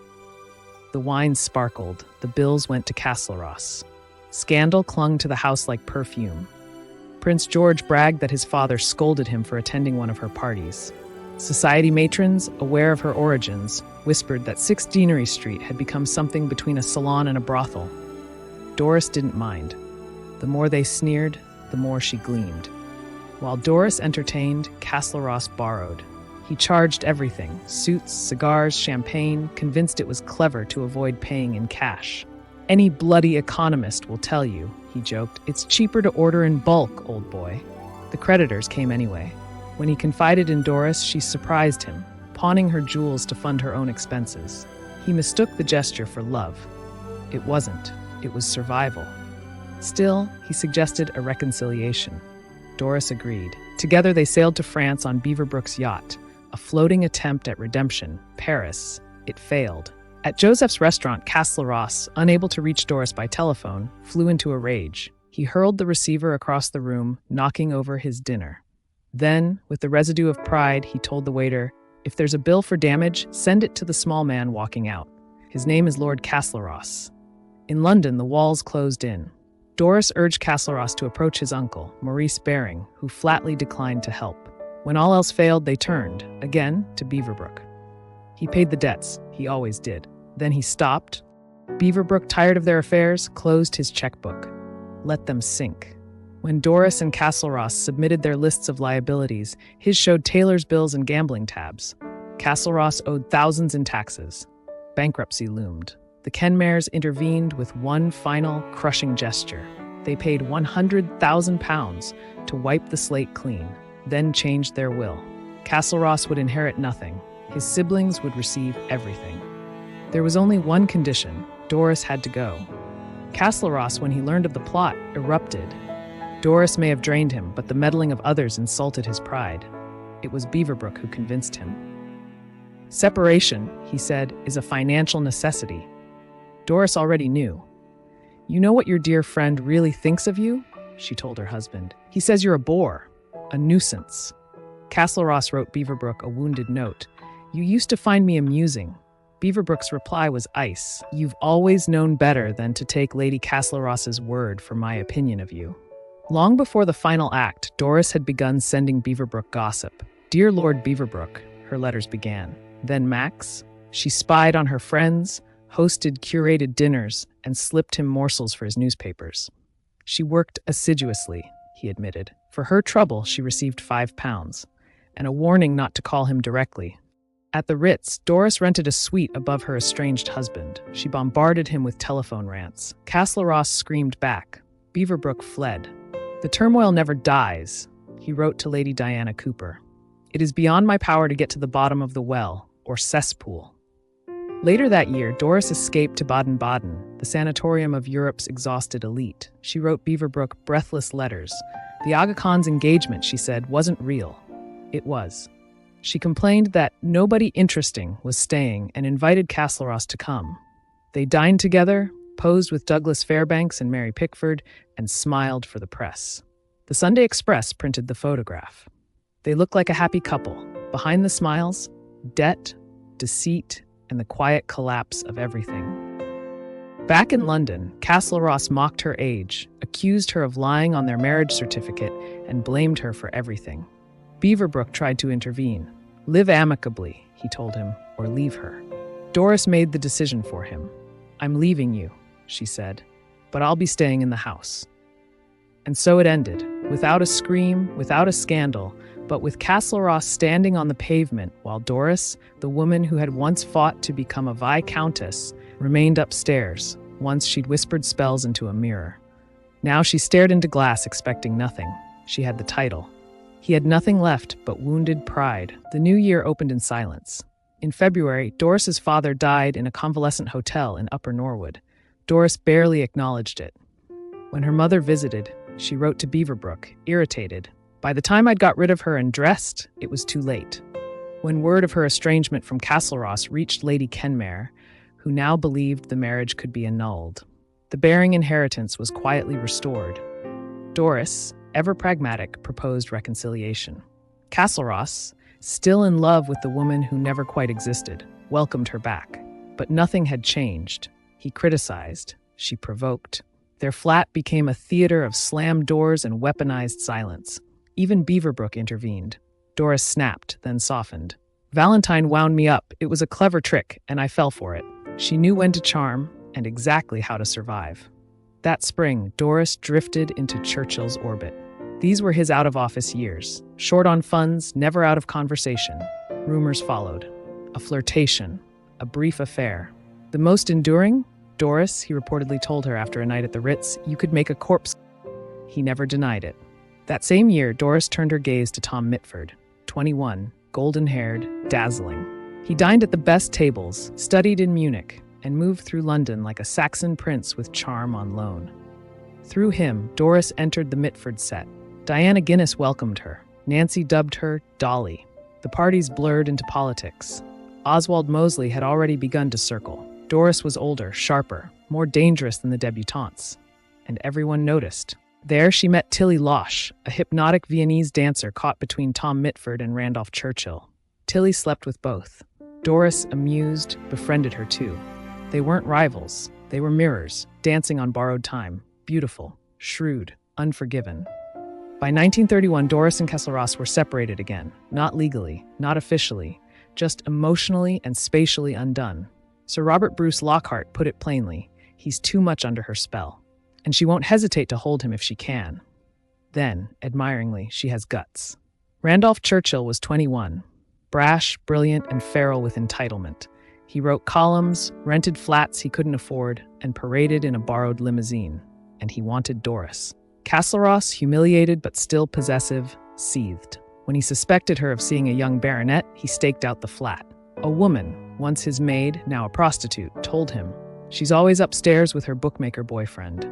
The wine sparkled, the bills went to Castlerosse. Scandal clung to the house like perfume. Prince George bragged that his father scolded him for attending one of her parties. Society matrons, aware of her origins, whispered that 6 Deanery Street had become something between a salon and a brothel. Doris didn't mind. The more they sneered, the more she gleamed. While Doris entertained, Castlerosse borrowed. He charged everything, suits, cigars, champagne, convinced it was clever to avoid paying in cash. Any bloody economist will tell you, he joked, it's cheaper to order in bulk, old boy. The creditors came anyway. When he confided in Doris, she surprised him, pawning her jewels to fund her own expenses. He mistook the gesture for love. It wasn't. It was survival. Still, he suggested a reconciliation. Doris agreed. Together they sailed to France on Beaverbrook's yacht, a floating attempt at redemption, Paris. It failed. At Joseph's restaurant, Castlerosse, unable to reach Doris by telephone, flew into a rage. He hurled the receiver across the room, knocking over his dinner. Then, with the residue of pride, he told the waiter, if there's a bill for damage, send it to the small man walking out. His name is Lord Castlerosse. In London, the walls closed in. Doris urged Castlerosse to approach his uncle, Maurice Baring, who flatly declined to help. When all else failed, they turned, again, to Beaverbrook. He paid the debts, he always did. Then he stopped. Beaverbrook, tired of their affairs, closed his checkbook. Let them sink. When Doris and Castlerosse submitted their lists of liabilities, his showed tailor's bills and gambling tabs. Castlerosse owed thousands in taxes. Bankruptcy loomed. The Kenmares intervened with one final, crushing gesture. They paid £100,000 to wipe the slate clean, then changed their will. Castlerosse would inherit nothing. His siblings would receive everything. There was only one condition. Doris had to go. Castlerosse, when he learned of the plot, erupted. Doris may have drained him, but the meddling of others insulted his pride. It was Beaverbrook who convinced him. Separation, he said, is a financial necessity. Doris already knew. You know what your dear friend really thinks of you? She told her husband. He says you're a bore, a nuisance. Castlerosse wrote Beaverbrook a wounded note. You used to find me amusing. Beaverbrook's reply was ice. You've always known better than to take Lady Castlerosse's word for my opinion of you. Long before the final act, Doris had begun sending Beaverbrook gossip. Dear Lord Beaverbrook, her letters began. Then Max. She spied on her friends, hosted curated dinners, and slipped him morsels for his newspapers. She worked assiduously, he admitted. For her trouble, she received £5, and a warning not to call him directly. At the Ritz, Doris rented a suite above her estranged husband. She bombarded him with telephone rants. Castlerosse screamed back. Beaverbrook fled. The turmoil never dies, he wrote to Lady Diana Cooper. It is beyond my power to get to the bottom of the well, or cesspool. Later that year, Doris escaped to Baden-Baden, the sanatorium of Europe's exhausted elite. She wrote Beaverbrook breathless letters. The Aga Khan's engagement, she said, wasn't real. It was. She complained that nobody interesting was staying and invited Castlerosse to come. They dined together, posed with Douglas Fairbanks and Mary Pickford, and smiled for the press. The Sunday Express printed the photograph. They looked like a happy couple. Behind the smiles, debt, deceit, and the quiet collapse of everything. Back in London, Castlerosse mocked her age, accused her of lying on their marriage certificate, and blamed her for everything. Beaverbrook tried to intervene. Live amicably, he told him, or leave her. Doris made the decision for him. I'm leaving you, she said, but I'll be staying in the house. And so it ended, without a scream, without a scandal, but with Castlerosse standing on the pavement while Doris, the woman who had once fought to become a viscountess, remained upstairs. Once she'd whispered spells into a mirror. Now she stared into glass expecting nothing. She had the title. He had nothing left but wounded pride. The new year opened in silence. In February, Doris's father died in a convalescent hotel in Upper Norwood. Doris barely acknowledged it. When her mother visited, she wrote to Beaverbrook, irritated. By the time I'd got rid of her and dressed, it was too late. When word of her estrangement from Castlerosse reached Lady Kenmare, who now believed the marriage could be annulled, the Baring inheritance was quietly restored. Doris, ever pragmatic, proposed reconciliation. Castlerosse, still in love with the woman who never quite existed, welcomed her back. But nothing had changed. He criticized. She provoked. Their flat became a theater of slammed doors and weaponized silence. Even Beaverbrook intervened. Doris snapped, then softened. Valentine wound me up. It was a clever trick, and I fell for it. She knew when to charm and exactly how to survive. That spring, Doris drifted into Churchill's orbit. These were his out-of-office years. Short on funds, never out of conversation. Rumors followed. A flirtation. A brief affair. The most enduring? Doris, he reportedly told her after a night at the Ritz, you could make a corpse. He never denied it. That same year, Doris turned her gaze to Tom Mitford, 21, golden-haired, dazzling. He dined at the best tables, studied in Munich, and moved through London like a Saxon prince with charm on loan. Through him, Doris entered the Mitford set. Diana Guinness welcomed her. Nancy dubbed her Dolly. The parties blurred into politics. Oswald Mosley had already begun to circle. Doris was older, sharper, more dangerous than the debutantes. And everyone noticed. There she met Tilly Losh, a hypnotic Viennese dancer caught between Tom Mitford and Randolph Churchill. Tilly slept with both. Doris, amused, befriended her too. They weren't rivals. They were mirrors, dancing on borrowed time. Beautiful, shrewd, unforgiven. By 1931, Doris and Castlerosse were separated again. Not legally, not officially, just emotionally and spatially undone. Sir Robert Bruce Lockhart put it plainly. He's too much under her spell. And she won't hesitate to hold him if she can. Then, admiringly, she has guts. Randolph Churchill was 21, brash, brilliant, and feral with entitlement. He wrote columns, rented flats he couldn't afford, and paraded in a borrowed limousine. And he wanted Doris. Castlerosse, humiliated but still possessive, seethed. When he suspected her of seeing a young baronet, he staked out the flat. A woman, once his maid, now a prostitute, told him, "She's always upstairs with her bookmaker boyfriend."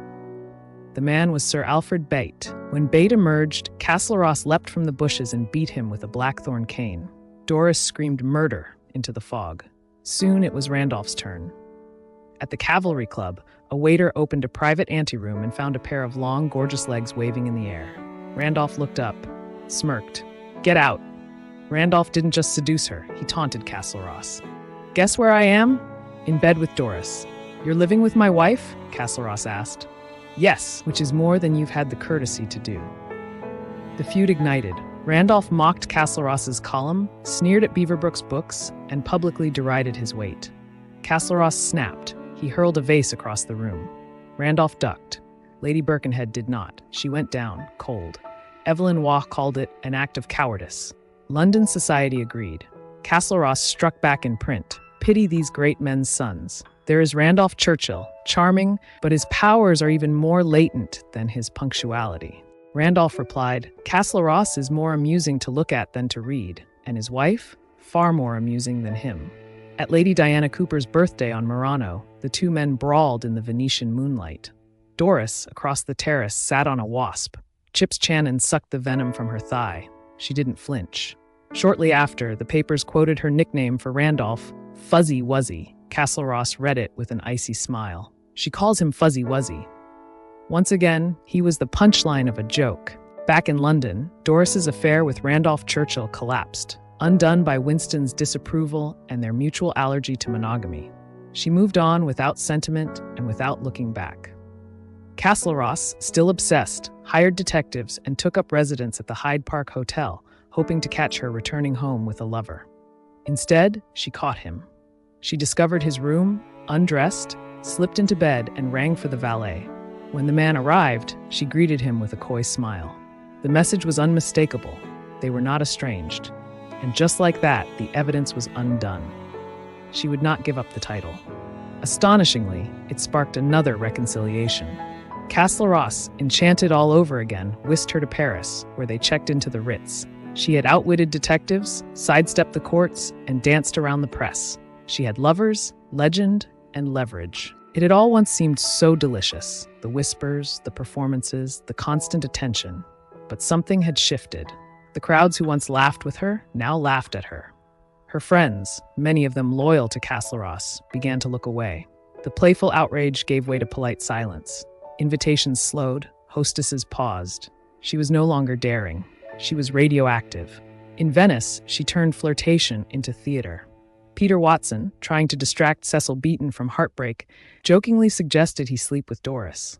The man was Sir Alfred Bate, When Bate emerged, Castlerosse leapt from the bushes and beat him with a blackthorn cane. Doris screamed murder into the fog. Soon it was Randolph's turn. At the Cavalry Club, a waiter opened a private anteroom and found a pair of long, gorgeous legs waving in the air. Randolph looked up, smirked. "Get out." Randolph didn't just seduce her, he taunted Castlerosse. "Guess where I am? In bed with Doris." "You're living with my wife?" Castlerosse asked. "Yes, which is more than you've had the courtesy to do." The feud ignited. Randolph mocked Castlerosse's column, sneered at Beaverbrook's books, and publicly derided his weight. Castlerosse snapped. He hurled a vase across the room. Randolph ducked. Lady Birkenhead did not. She went down, cold. Evelyn Waugh called it an act of cowardice. London society agreed. Castlerosse struck back in print. "Pity these great men's sons. There is Randolph Churchill, charming, but his powers are even more latent than his punctuality." Randolph replied, "Castlerosse is more amusing to look at than to read, and his wife, far more amusing than him." At Lady Diana Cooper's birthday on Murano, the two men brawled in the Venetian moonlight. Doris, across the terrace, sat on a wasp. Chips Channon sucked the venom from her thigh. She didn't flinch. Shortly after, the papers quoted her nickname for Randolph, Fuzzy Wuzzy. Castlerosse read it with an icy smile. She calls him Fuzzy Wuzzy. Once again, he was the punchline of a joke. Back in London, Doris's affair with Randolph Churchill collapsed, undone by Winston's disapproval and their mutual allergy to monogamy. She moved on without sentiment and without looking back. Castlerosse, still obsessed, hired detectives and took up residence at the Hyde Park Hotel, hoping to catch her returning home with a lover. Instead, she caught him. She discovered his room, undressed, slipped into bed, and rang for the valet. When the man arrived, she greeted him with a coy smile. The message was unmistakable. They were not estranged. And just like that, the evidence was undone. She would not give up the title. Astonishingly, it sparked another reconciliation. Castlerosse, enchanted all over again, whisked her to Paris, where they checked into the Ritz. She had outwitted detectives, sidestepped the courts, and danced around the press. She had lovers, legend, and leverage. It had all once seemed so delicious, the whispers, the performances, the constant attention. But something had shifted. The crowds who once laughed with her now laughed at her. Her friends, many of them loyal to Castlerosse, began to look away. The playful outrage gave way to polite silence. Invitations slowed, hostesses paused. She was no longer daring. She was radioactive. In Venice, she turned flirtation into theater. Peter Watson, trying to distract Cecil Beaton from heartbreak, jokingly suggested he sleep with Doris.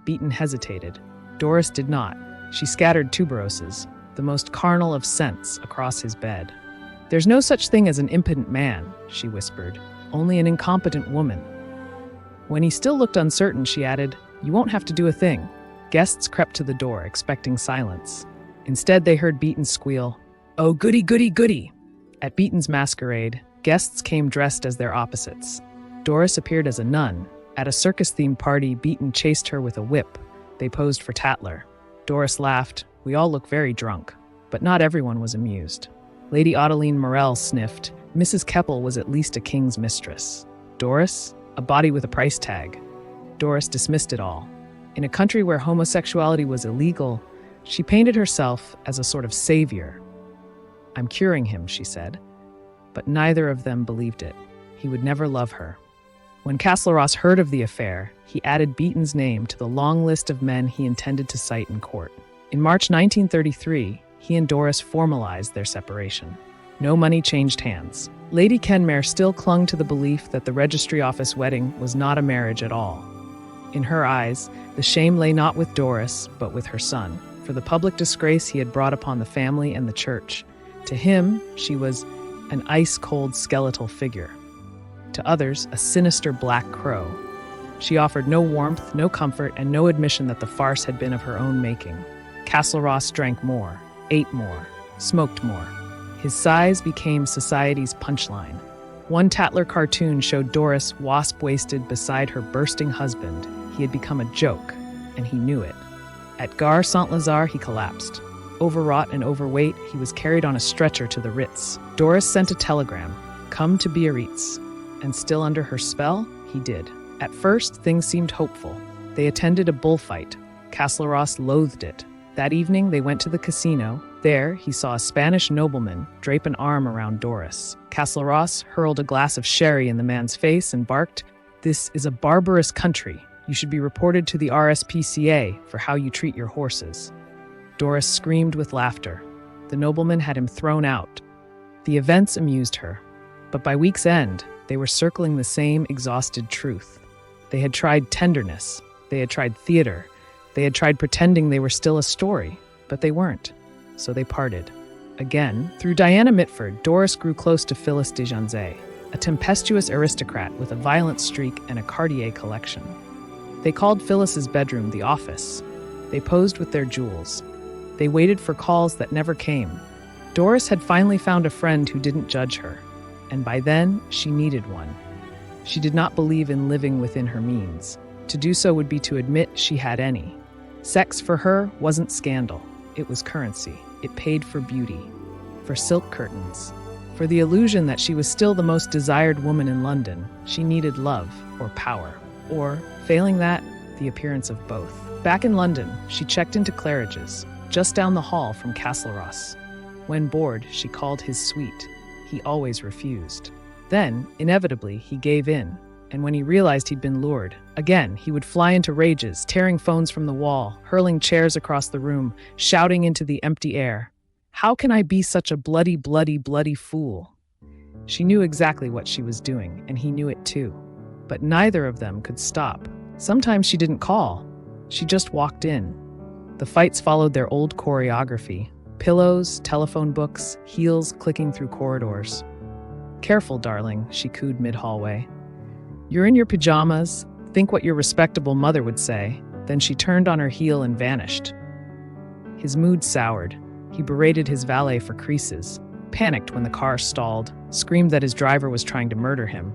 Beaton hesitated. Doris did not. She scattered tuberoses, the most carnal of scents, across his bed. "There's no such thing as an impotent man," she whispered, "only an incompetent woman." When he still looked uncertain, she added, "You won't have to do a thing." Guests crept to the door, expecting silence. Instead, they heard Beaton squeal, "Oh, goody, goody, goody." At Beaton's masquerade, guests came dressed as their opposites. Doris appeared as a nun. At a circus-themed party, Beaton chased her with a whip. They posed for Tatler. Doris laughed. "We all look very drunk." But not everyone was amused. Lady Ottiline Morel sniffed. Mrs. Keppel was at least a king's mistress. Doris? A body with a price tag. Doris dismissed it all. In a country where homosexuality was illegal, she painted herself as a sort of savior. "I'm curing him," she said. But neither of them believed it. He would never love her. When Castlerosse heard of the affair, he added Beaton's name to the long list of men he intended to cite in court. In March 1933, he and Doris formalized their separation. No money changed hands. Lady Kenmare still clung to the belief that the registry office wedding was not a marriage at all. In her eyes, the shame lay not with Doris, but with her son, for the public disgrace he had brought upon the family and the church. To him, she was an ice-cold skeletal figure. To others, a sinister black crow. She offered no warmth, no comfort, and no admission that the farce had been of her own making. Castlerosse drank more, ate more, smoked more. His size became society's punchline. One Tatler cartoon showed Doris wasp-waisted beside her bursting husband. He had become a joke, and he knew it. At Gare Saint-Lazare, he collapsed. Overwrought and overweight, he was carried on a stretcher to the Ritz. Doris sent a telegram, "Come to Biarritz." And still under her spell, he did. At first, things seemed hopeful. They attended a bullfight. Castlerosse loathed it. That evening, they went to the casino. There, he saw a Spanish nobleman drape an arm around Doris. Castlerosse hurled a glass of sherry in the man's face and barked, "This is a barbarous country. You should be reported to the RSPCA for how you treat your horses." Doris screamed with laughter. The nobleman had him thrown out. The events amused her, but by week's end, they were circling the same exhausted truth. They had tried tenderness, they had tried theater, they had tried pretending they were still a story, but they weren't. So they parted. Again, through Diana Mitford, Doris grew close to Phyllis de Janzé, a tempestuous aristocrat with a violent streak and a Cartier collection. They called Phyllis's bedroom the office. They posed with their jewels. They waited for calls that never came. Doris had finally found a friend who didn't judge her, and by then, she needed one. She did not believe in living within her means. To do so would be to admit she had any. Sex for her wasn't scandal. It was currency. It paid for beauty, for silk curtains, for the illusion that she was still the most desired woman in London. She needed love or power, or, failing that, the appearance of both. Back in London, she checked into Claridge's, just down the hall from Castlerosse. When bored, she called his suite. He always refused. Then, inevitably, he gave in, and when he realized he'd been lured, again, he would fly into rages, tearing phones from the wall, hurling chairs across the room, shouting into the empty air, "How can I be such a bloody, bloody, bloody fool?" She knew exactly what she was doing, and he knew it too. But neither of them could stop. Sometimes she didn't call. She just walked in. The fights followed their old choreography. Pillows, telephone books, heels clicking through corridors. "Careful, darling," she cooed mid-hallway. "You're in your pajamas. Think what your respectable mother would say." Then she turned on her heel and vanished. His mood soured. He berated his valet for creases, panicked when the car stalled, screamed that his driver was trying to murder him.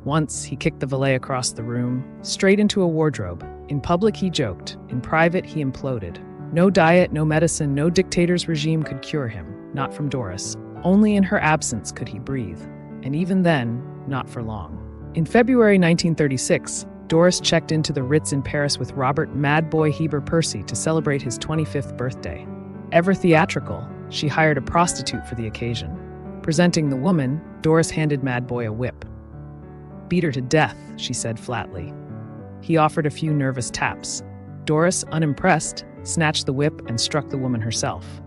Once, he kicked the valet across the room, straight into a wardrobe. In public, he joked. In private, he imploded. No diet, no medicine, no dictator's regime could cure him. Not from Doris. Only in her absence could he breathe. And even then, not for long. In February 1936, Doris checked into the Ritz in Paris with Robert "Mad Boy" Heber Percy to celebrate his 25th birthday. Ever theatrical, she hired a prostitute for the occasion. Presenting the woman, Doris handed Mad Boy a whip. "Beat her to death," she said flatly. He offered a few nervous taps. Doris, unimpressed, snatched the whip and struck the woman herself.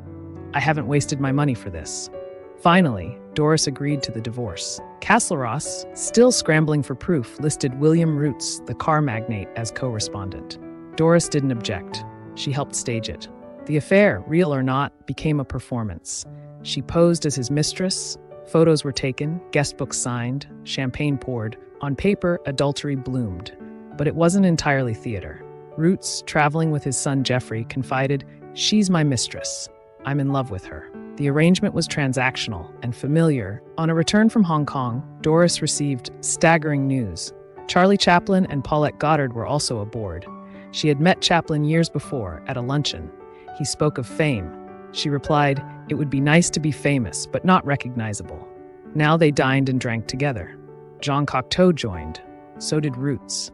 "I haven't wasted my money for this." Finally, Doris agreed to the divorce. Castlerosse, still scrambling for proof, listed William Roots, the car magnate, as co-respondent. Doris didn't object. She helped stage it. The affair, real or not, became a performance. She posed as his mistress. Photos were taken, guest books signed, champagne poured. On paper, adultery bloomed. But it wasn't entirely theater. Roots, traveling with his son Geoffrey, confided, "She's my mistress. I'm in love with her." The arrangement was transactional and familiar. On a return from Hong Kong, Doris received staggering news. Charlie Chaplin and Paulette Goddard were also aboard. She had met Chaplin years before at a luncheon. He spoke of fame. She replied, "It would be nice to be famous, but not recognizable." Now they dined and drank together. Jean Cocteau joined. So did Roots.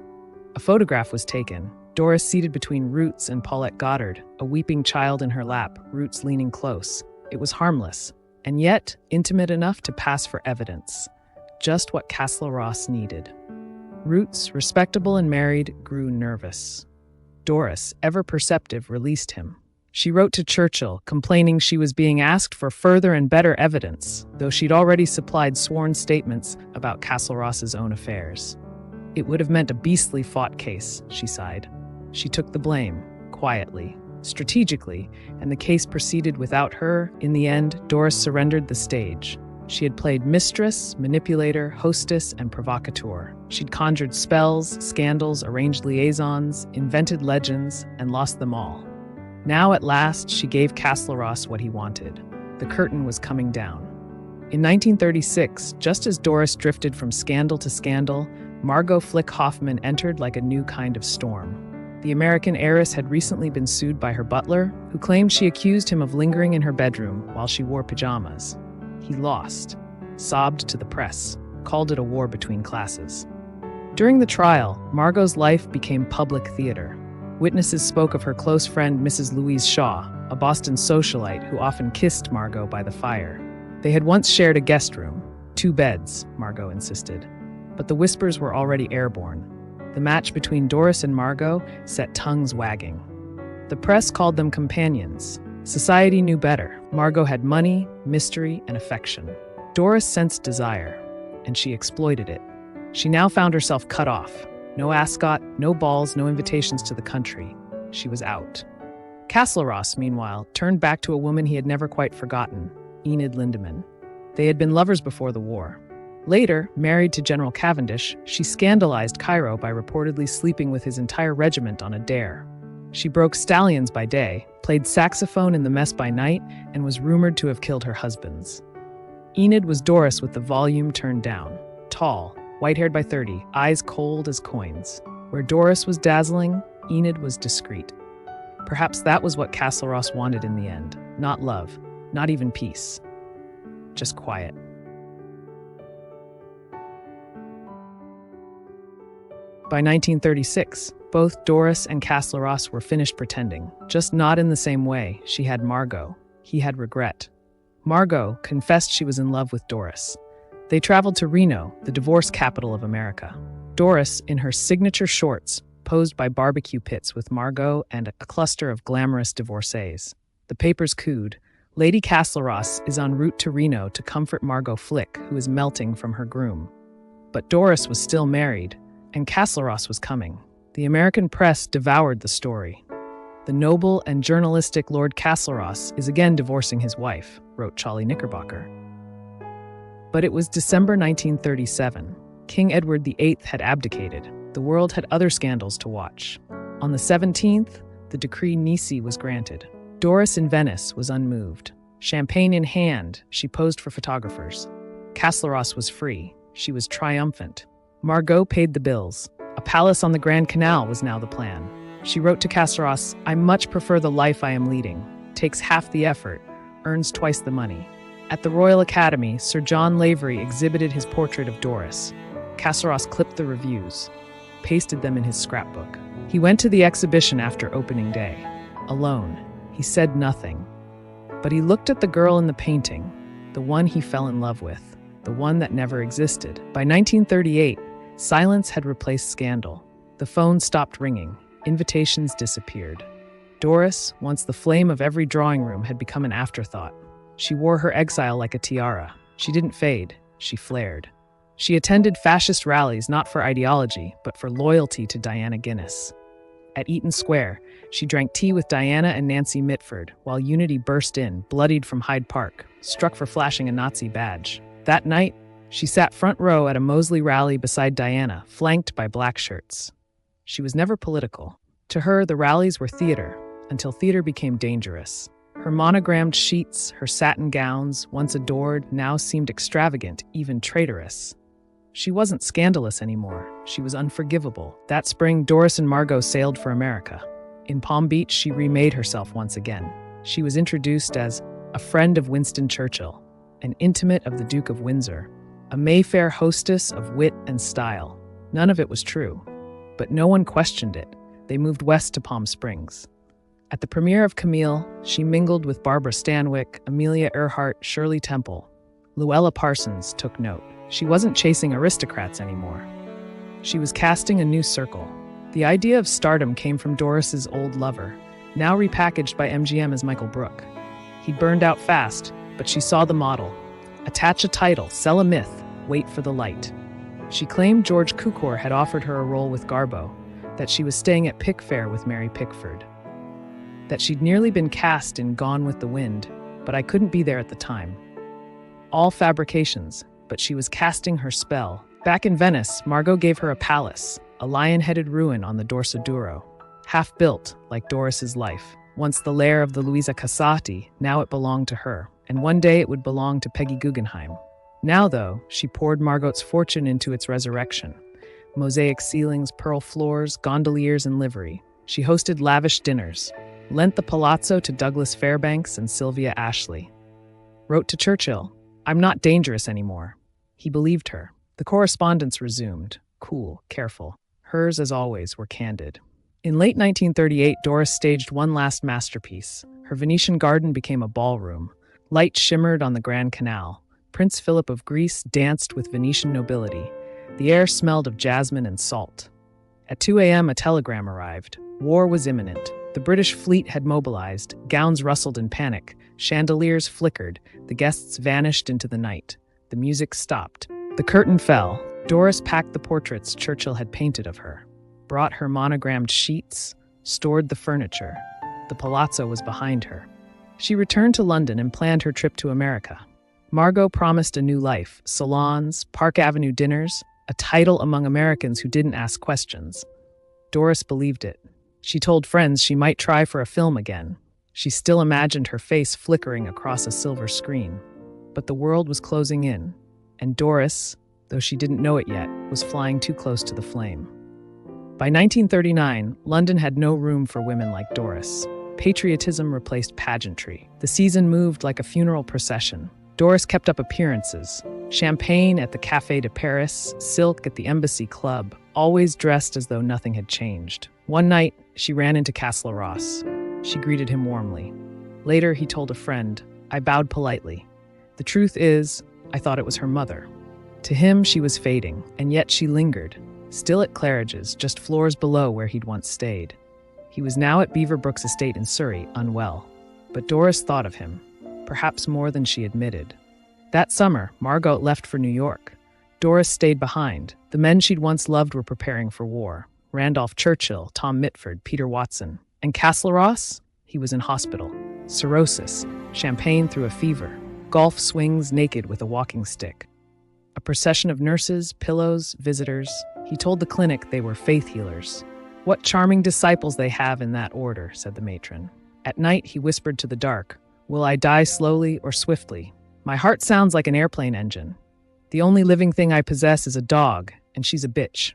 A photograph was taken. Doris seated between Roots and Paulette Goddard, a weeping child in her lap, Roots leaning close. It was harmless, and yet intimate enough to pass for evidence. Just what Castlerosse needed. Roots, respectable and married, grew nervous. Doris, ever perceptive, released him. She wrote to Churchill, complaining she was being asked for further and better evidence, though she'd already supplied sworn statements about Castlerosse's own affairs. "It would have meant a beastly fought case," she sighed. She took the blame, quietly, strategically, and the case proceeded without her. In the end, Doris surrendered the stage. She had played mistress, manipulator, hostess, and provocateur. She'd conjured spells, scandals, arranged liaisons, invented legends, and lost them all. Now, at last, she gave Castlerosse what he wanted. The curtain was coming down. In 1936, just as Doris drifted from scandal to scandal, Margot Flick Hoffman entered like a new kind of storm. The American heiress had recently been sued by her butler, who claimed she accused him of lingering in her bedroom while she wore pajamas. He lost, sobbed to the press, called it a war between classes. During the trial, Margot's life became public theater. Witnesses spoke of her close friend Mrs. Louise Shaw, a Boston socialite who often kissed Margot by the fire. They had once shared a guest room, 2 beds, Margot insisted. But the whispers were already airborne. The match between Doris and Margot set tongues wagging. The press called them companions. Society knew better. Margot had money, mystery, and affection. Doris sensed desire, and she exploited it. She now found herself cut off. No ascot, no balls, no invitations to the country. She was out. Castlerosse, meanwhile, turned back to a woman he had never quite forgotten, Enid Lindeman. They had been lovers before the war. Later, married to General Cavendish, she scandalized Cairo by reportedly sleeping with his entire regiment on a dare. She broke stallions by day, played saxophone in the mess by night, and was rumored to have killed her husbands. Enid was Doris with the volume turned down. Tall, white-haired by 30, eyes cold as coins. Where Doris was dazzling, Enid was discreet. Perhaps that was what Castlerosse wanted in the end. Not love, not even peace. Just quiet. By 1936, both Doris and Castlerosse were finished pretending, just not in the same way. She had Margot. He had regret. Margot confessed she was in love with Doris. They traveled to Reno, the divorce capital of America. Doris, in her signature shorts, posed by barbecue pits with Margot and a cluster of glamorous divorcees. The papers cooed. Lady Castlerosse is en route to Reno to comfort Margot Flick, who is melting from her groom. But Doris was still married, and Castlerosse was coming. The American press devoured the story. The noble and journalistic Lord Castlerosse is again divorcing his wife, wrote Charlie Knickerbocker. But it was December 1937. King Edward VIII had abdicated. The world had other scandals to watch. On the 17th, the decree nisi was granted. Doris in Venice was unmoved. Champagne in hand, she posed for photographers. Castlerosse was free. She was triumphant. Margot paid the bills. A palace on the Grand Canal was now the plan. She wrote to Castlerosse, "I much prefer the life I am leading. Takes half the effort, earns twice the money." At the Royal Academy, Sir John Lavery exhibited his portrait of Doris. Castlerosse clipped the reviews, pasted them in his scrapbook. He went to the exhibition after opening day. Alone, he said nothing. But he looked at the girl in the painting, the one he fell in love with, the one that never existed. By 1938, silence had replaced scandal. The phone stopped ringing. Invitations disappeared. Doris, once the flame of every drawing room, had become an afterthought. She wore her exile like a tiara. She didn't fade, she flared. She attended fascist rallies not for ideology, but for loyalty to Diana Guinness. At Eaton Square, she drank tea with Diana and Nancy Mitford, while Unity burst in, bloodied from Hyde Park, struck for flashing a Nazi badge. That night, she sat front row at a Mosley rally beside Diana, flanked by black shirts. She was never political. To her, the rallies were theater, until theater became dangerous. Her monogrammed sheets, her satin gowns, once adored, now seemed extravagant, even traitorous. She wasn't scandalous anymore. She was unforgivable. That spring, Doris and Margot sailed for America. In Palm Beach, she remade herself once again. She was introduced as a friend of Winston Churchill, an intimate of the Duke of Windsor, a Mayfair hostess of wit and style. None of it was true, but no one questioned it. They moved west to Palm Springs. At the premiere of Camille, she mingled with Barbara Stanwyck, Amelia Earhart, Shirley Temple. Luella Parsons took note. She wasn't chasing aristocrats anymore. She was casting a new circle. The idea of stardom came from Doris's old lover, now repackaged by MGM as Michael Brooke. He burned out fast, but she saw the model. Attach a title, sell a myth, wait for the light. She claimed George Cukor had offered her a role with Garbo, that she was staying at Pickfair with Mary Pickford, that she'd nearly been cast in Gone with the Wind, but I couldn't be there at the time. All fabrications, but she was casting her spell. Back in Venice, Margot gave her a palace, a lion-headed ruin on the Dorsoduro, half-built, like Doris's life. Once the lair of the Luisa Casati, now it belonged to her, and one day it would belong to Peggy Guggenheim. Now, though, she poured Margot's fortune into its resurrection. Mosaic ceilings, pearl floors, gondoliers in livery. She hosted lavish dinners, lent the palazzo to Douglas Fairbanks and Sylvia Ashley. Wrote to Churchill, "I'm not dangerous anymore." He believed her. The correspondence resumed, cool, careful. Hers, as always, were candid. In late 1938, Doris staged one last masterpiece. Her Venetian garden became a ballroom. Light shimmered on the Grand Canal. Prince Philip of Greece danced with Venetian nobility. The air smelled of jasmine and salt. At 2 a.m., a telegram arrived. War was imminent. The British fleet had mobilized. Gowns rustled in panic. Chandeliers flickered. The guests vanished into the night. The music stopped. The curtain fell. Doris packed the portraits Churchill had painted of her, brought her monogrammed sheets, stored the furniture. The palazzo was behind her. She returned to London and planned her trip to America. Margot promised a new life, salons, Park Avenue dinners, a title among Americans who didn't ask questions. Doris believed it. She told friends she might try for a film again. She still imagined her face flickering across a silver screen. But the world was closing in, and Doris, though she didn't know it yet, was flying too close to the flame. By 1939, London had no room for women like Doris. Patriotism replaced pageantry. The season moved like a funeral procession. Doris kept up appearances. Champagne at the Café de Paris, silk at the Embassy Club, always dressed as though nothing had changed. One night, she ran into Castlerosse. She greeted him warmly. Later, he told a friend, "I bowed politely. The truth is, I thought it was her mother." To him, she was fading, and yet she lingered, still at Claridge's, just floors below where he'd once stayed. He was now at Beaverbrook's estate in Surrey, unwell. But Doris thought of him, perhaps more than she admitted. That summer, Margot left for New York. Doris stayed behind. The men she'd once loved were preparing for war. Randolph Churchill, Tom Mitford, Peter Watson. And Castlerosse? He was in hospital. Cirrhosis, champagne through a fever, golf swings naked with a walking stick. A procession of nurses, pillows, visitors. He told the clinic they were faith healers. "What charming disciples they have in that order," said the matron. At night, he whispered to the dark, "Will I die slowly or swiftly? My heart sounds like an airplane engine. The only living thing I possess is a dog, and she's a bitch."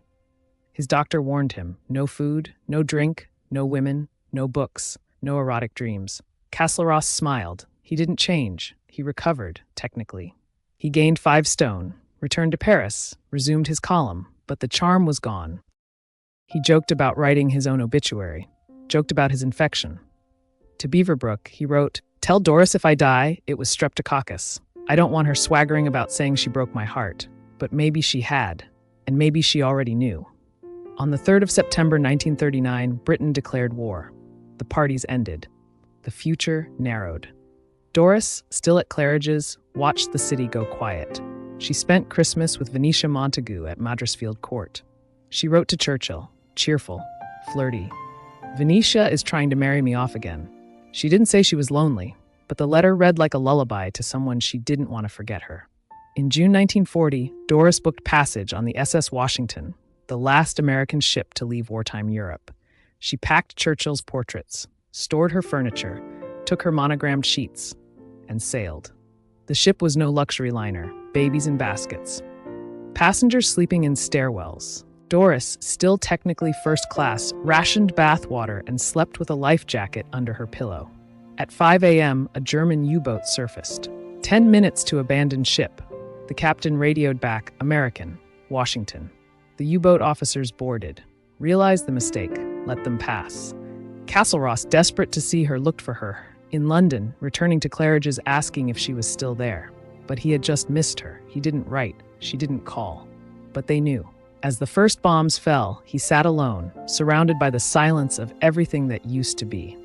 His doctor warned him, no food, no drink, no women, no books, no erotic dreams. Castlerosse smiled. He didn't change. He recovered, technically. He gained 5 stone, returned to Paris, resumed his column, but the charm was gone. He joked about writing his own obituary, joked about his infection. To Beaverbrook, he wrote, "Tell Doris if I die, it was streptococcus. I don't want her swaggering about saying she broke my heart, but maybe she had, and maybe she already knew." On the 3rd of September 1939, Britain declared war. The parties ended. The future narrowed. Doris, still at Claridge's, watched the city go quiet. She spent Christmas with Venetia Montagu at Madresfield Court. She wrote to Churchill, cheerful, flirty. "Venetia is trying to marry me off again." She didn't say she was lonely, but the letter read like a lullaby to someone she didn't want to forget her. In June 1940, Doris booked passage on the SS Washington, the last American ship to leave wartime Europe. She packed Churchill's portraits, stored her furniture, took her monogrammed sheets, and sailed. The ship was no luxury liner, babies in baskets. Passengers sleeping in stairwells. Doris, still technically first class, rationed bath water and slept with a life jacket under her pillow. At 5 a.m., a German U-boat surfaced. 10 minutes to abandon ship. The captain radioed back, "American, Washington." The U-boat officers boarded, realized the mistake, let them pass. Castlerosse, desperate to see her, looked for her. In London, returning to Claridge's asking if she was still there. But he had just missed her. He didn't write. She didn't call. But they knew. As the first bombs fell, he sat alone, surrounded by the silence of everything that used to be.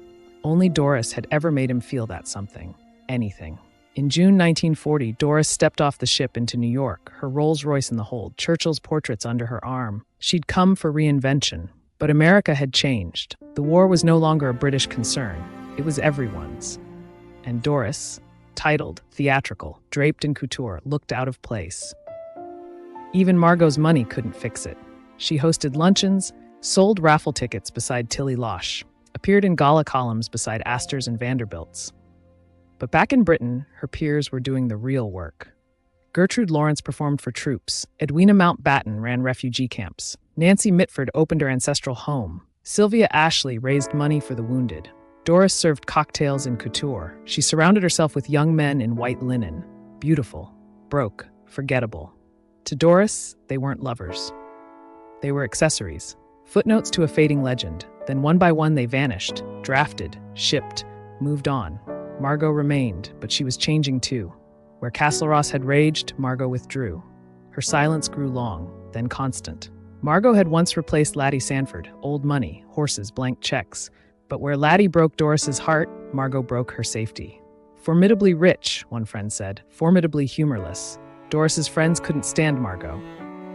Only Doris had ever made him feel that something. Anything. In June 1940, Doris stepped off the ship into New York, her Rolls-Royce in the hold, Churchill's portraits under her arm. She'd come for reinvention. But America had changed. The war was no longer a British concern. It was everyone's. And Doris, titled, theatrical, draped in couture, looked out of place. Even Margot's money couldn't fix it. She hosted luncheons, sold raffle tickets beside Tilly Losh, appeared in gala columns beside Astors and Vanderbilts. But back in Britain, her peers were doing the real work. Gertrude Lawrence performed for troops. Edwina Mountbatten ran refugee camps. Nancy Mitford opened her ancestral home. Sylvia Ashley raised money for the wounded. Doris served cocktails in couture. She surrounded herself with young men in white linen. Beautiful, broke, forgettable. To Doris, they weren't lovers. They were accessories. Footnotes to a fading legend. Then one by one they vanished, drafted, shipped, moved on. Margot remained, but she was changing too. Where Castlerosse had raged, Margot withdrew. Her silence grew long, then constant. Margot had once replaced Laddie Sanford, old money, horses, blank checks. But where Laddie broke Doris's heart, Margot broke her safety. Formidably rich, one friend said, formidably humorless. Doris's friends couldn't stand Margot.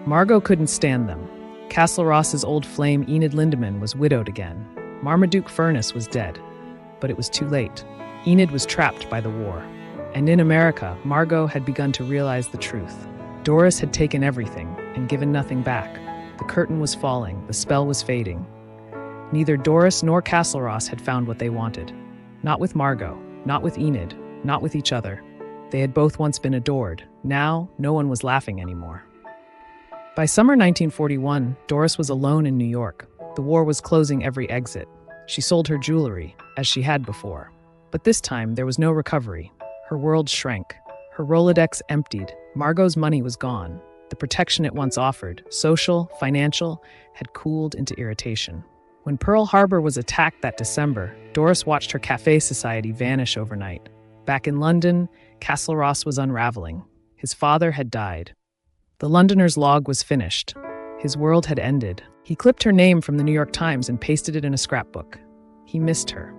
Margot couldn't stand them. Castlerosse's old flame Enid Lindemann was widowed again. Marmaduke Furness was dead. But it was too late. Enid was trapped by the war. And in America, Margot had begun to realize the truth. Doris had taken everything and given nothing back. The curtain was falling, the spell was fading. Neither Doris nor Castlerosse had found what they wanted. Not with Margot, not with Enid, not with each other. They had both once been adored. Now, no one was laughing anymore. By summer 1941, Doris was alone in New York. The war was closing every exit. She sold her jewelry, as she had before. But this time, there was no recovery. Her world shrank. Her Rolodex emptied. Margot's money was gone. The protection it once offered, social, financial, had cooled into irritation. When Pearl Harbor was attacked that December, Doris watched her café society vanish overnight. Back in London, Castlerosse was unraveling. His father had died. The Londoner's log was finished. His world had ended. He clipped her name from the New York Times and pasted it in a scrapbook. He missed her.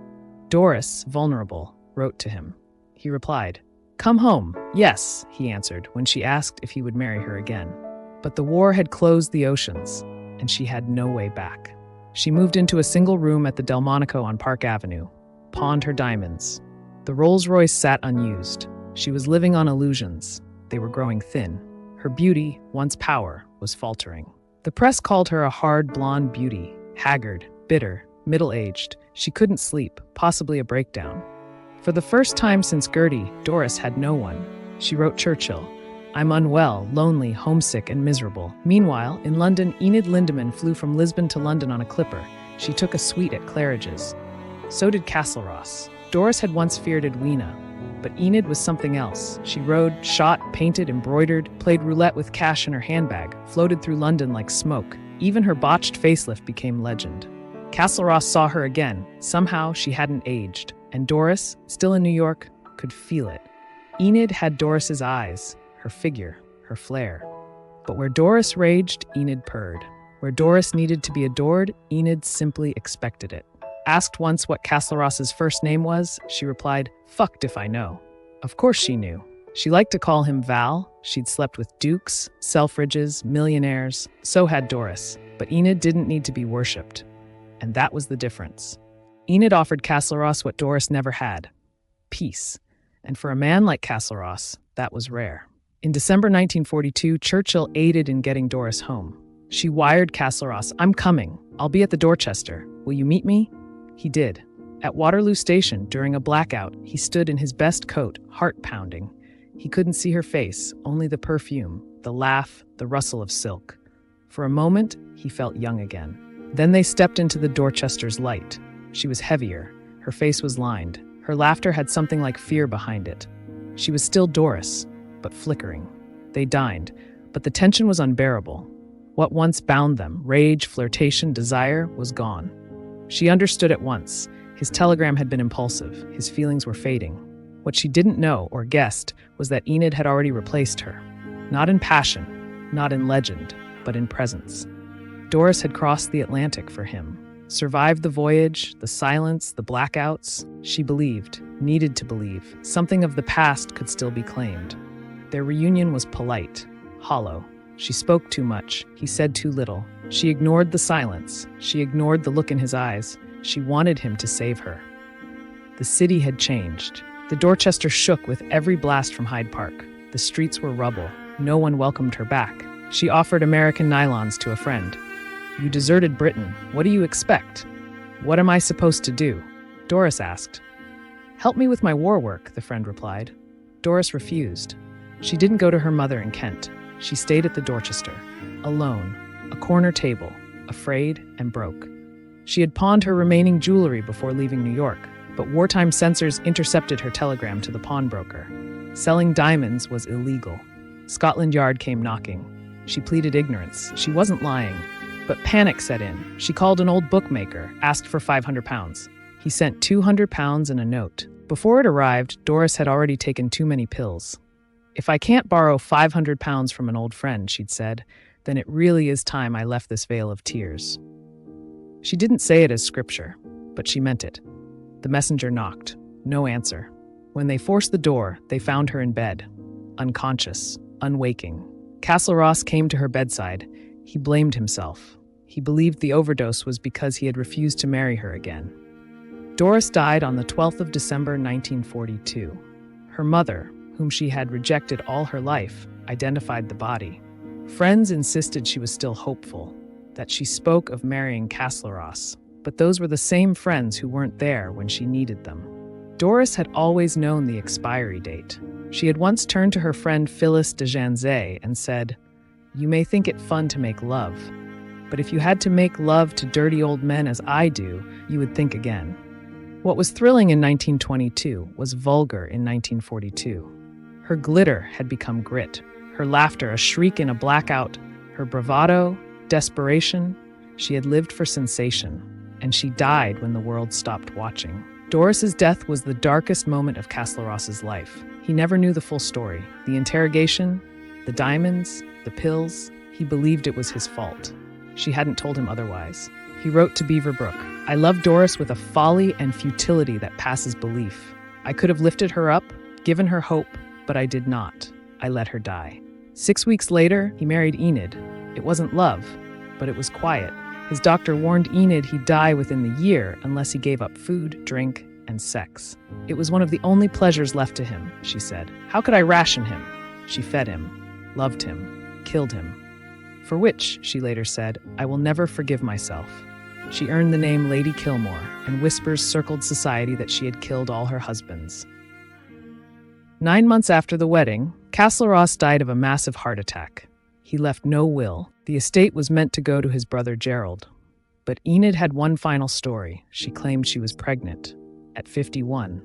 Doris, vulnerable, wrote to him. He replied, "Come home." "Yes," he answered when she asked if he would marry her again. But the war had closed the oceans, and she had no way back. She moved into a single room at the Delmonico on Park Avenue, pawned her diamonds. The Rolls-Royce sat unused. She was living on illusions. They were growing thin. Her beauty, once power, was faltering. The press called her a hard blonde beauty, haggard, bitter, middle-aged. She couldn't sleep, possibly a breakdown. For the first time since Gertie, Doris had no one. She wrote Churchill, "I'm unwell, lonely, homesick, and miserable." Meanwhile, in London, Enid Lindemann flew from Lisbon to London on a clipper. She took a suite at Claridge's. So did Castlerosse. Doris had once feared Edwina, but Enid was something else. She rode, shot, painted, embroidered, played roulette with cash in her handbag, floated through London like smoke. Even her botched facelift became legend. Castlerosse saw her again. Somehow, she hadn't aged. And Doris, still in New York, could feel it. Enid had Doris's eyes, her figure, her flair. But where Doris raged, Enid purred. Where Doris needed to be adored, Enid simply expected it. Asked once what Castlerosse's first name was, she replied, "Fucked if I know." Of course she knew. She liked to call him Val. She'd slept with dukes, Selfridges, millionaires. So had Doris. But Enid didn't need to be worshipped. And that was the difference. Enid offered Castlerosse what Doris never had: peace. And for a man like Castlerosse, that was rare. In December 1942, Churchill aided in getting Doris home. She wired Castlerosse, "I'm coming. I'll be at the Dorchester. Will you meet me?" He did. At Waterloo Station, during a blackout, he stood in his best coat, heart pounding. He couldn't see her face, only the perfume, the laugh, the rustle of silk. For a moment, he felt young again. Then they stepped into the Dorchester's light. She was heavier. Her face was lined. Her laughter had something like fear behind it. She was still Doris, but flickering. They dined, but the tension was unbearable. What once bound them, rage, flirtation, desire, was gone. She understood at once. His telegram had been impulsive. His feelings were fading. What she didn't know, or guessed, was that Enid had already replaced her. Not in passion, not in legend, but in presence. Doris had crossed the Atlantic for him. Survived the voyage, the silence, the blackouts. She believed, needed to believe, something of the past could still be claimed. Their reunion was polite, hollow. She spoke too much. He said too little. She ignored the silence. She ignored the look in his eyes. She wanted him to save her. The city had changed. The Dorchester shook with every blast from Hyde Park. The streets were rubble. No one welcomed her back. She offered American nylons to a friend. "You deserted Britain. What do you expect?" "What am I supposed to do?" Doris asked. "Help me with my war work," the friend replied. Doris refused. She didn't go to her mother in Kent. She stayed at the Dorchester, alone, a corner table, afraid and broke. She had pawned her remaining jewelry before leaving New York, but wartime censors intercepted her telegram to the pawnbroker. Selling diamonds was illegal. Scotland Yard came knocking. She pleaded ignorance. She wasn't lying. But panic set in. She called an old bookmaker, asked for £500. He sent £200 and a note. Before it arrived, Doris had already taken too many pills. "If I can't borrow £500 from an old friend," she'd said, "then it really is time I left this vale of tears." She didn't say it as scripture, but she meant it. The messenger knocked. No answer. When they forced the door, they found her in bed, unconscious, unwaking. Castlerosse came to her bedside. He blamed himself. He believed the overdose was because he had refused to marry her again. Doris died on the 12th of December, 1942. Her mother, whom she had rejected all her life, identified the body. Friends insisted she was still hopeful, that she spoke of marrying Castlerosse, but those were the same friends who weren't there when she needed them. Doris had always known the expiry date. She had once turned to her friend Phyllis de Janzay and said, "You may think it fun to make love, but if you had to make love to dirty old men as I do, you would think again." What was thrilling in 1922 was vulgar in 1942. Her glitter had become grit, her laughter a shriek in a blackout, her bravado, desperation. She had lived for sensation, and she died when the world stopped watching. Doris's death was the darkest moment of Castlerosse's life. He never knew the full story. The interrogation, the diamonds, the pills, he believed it was his fault. She hadn't told him otherwise. He wrote to Beaverbrook, "I love Doris with a folly and futility that passes belief. I could have lifted her up, given her hope, but I did not. I let her die." 6 weeks later, he married Enid. It wasn't love, but it was quiet. His doctor warned Enid he'd die within the year unless he gave up food, drink, and sex. "It was one of the only pleasures left to him," she said. "How could I ration him?" She fed him, loved him, killed him. For which, she later said, "I will never forgive myself." She earned the name Lady Kilmore, and whispers circled society that she had killed all her husbands. 9 months after the wedding, Castlerosse died of a massive heart attack. He left no will. The estate was meant to go to his brother Gerald. But Enid had one final story. She claimed she was pregnant. At 51,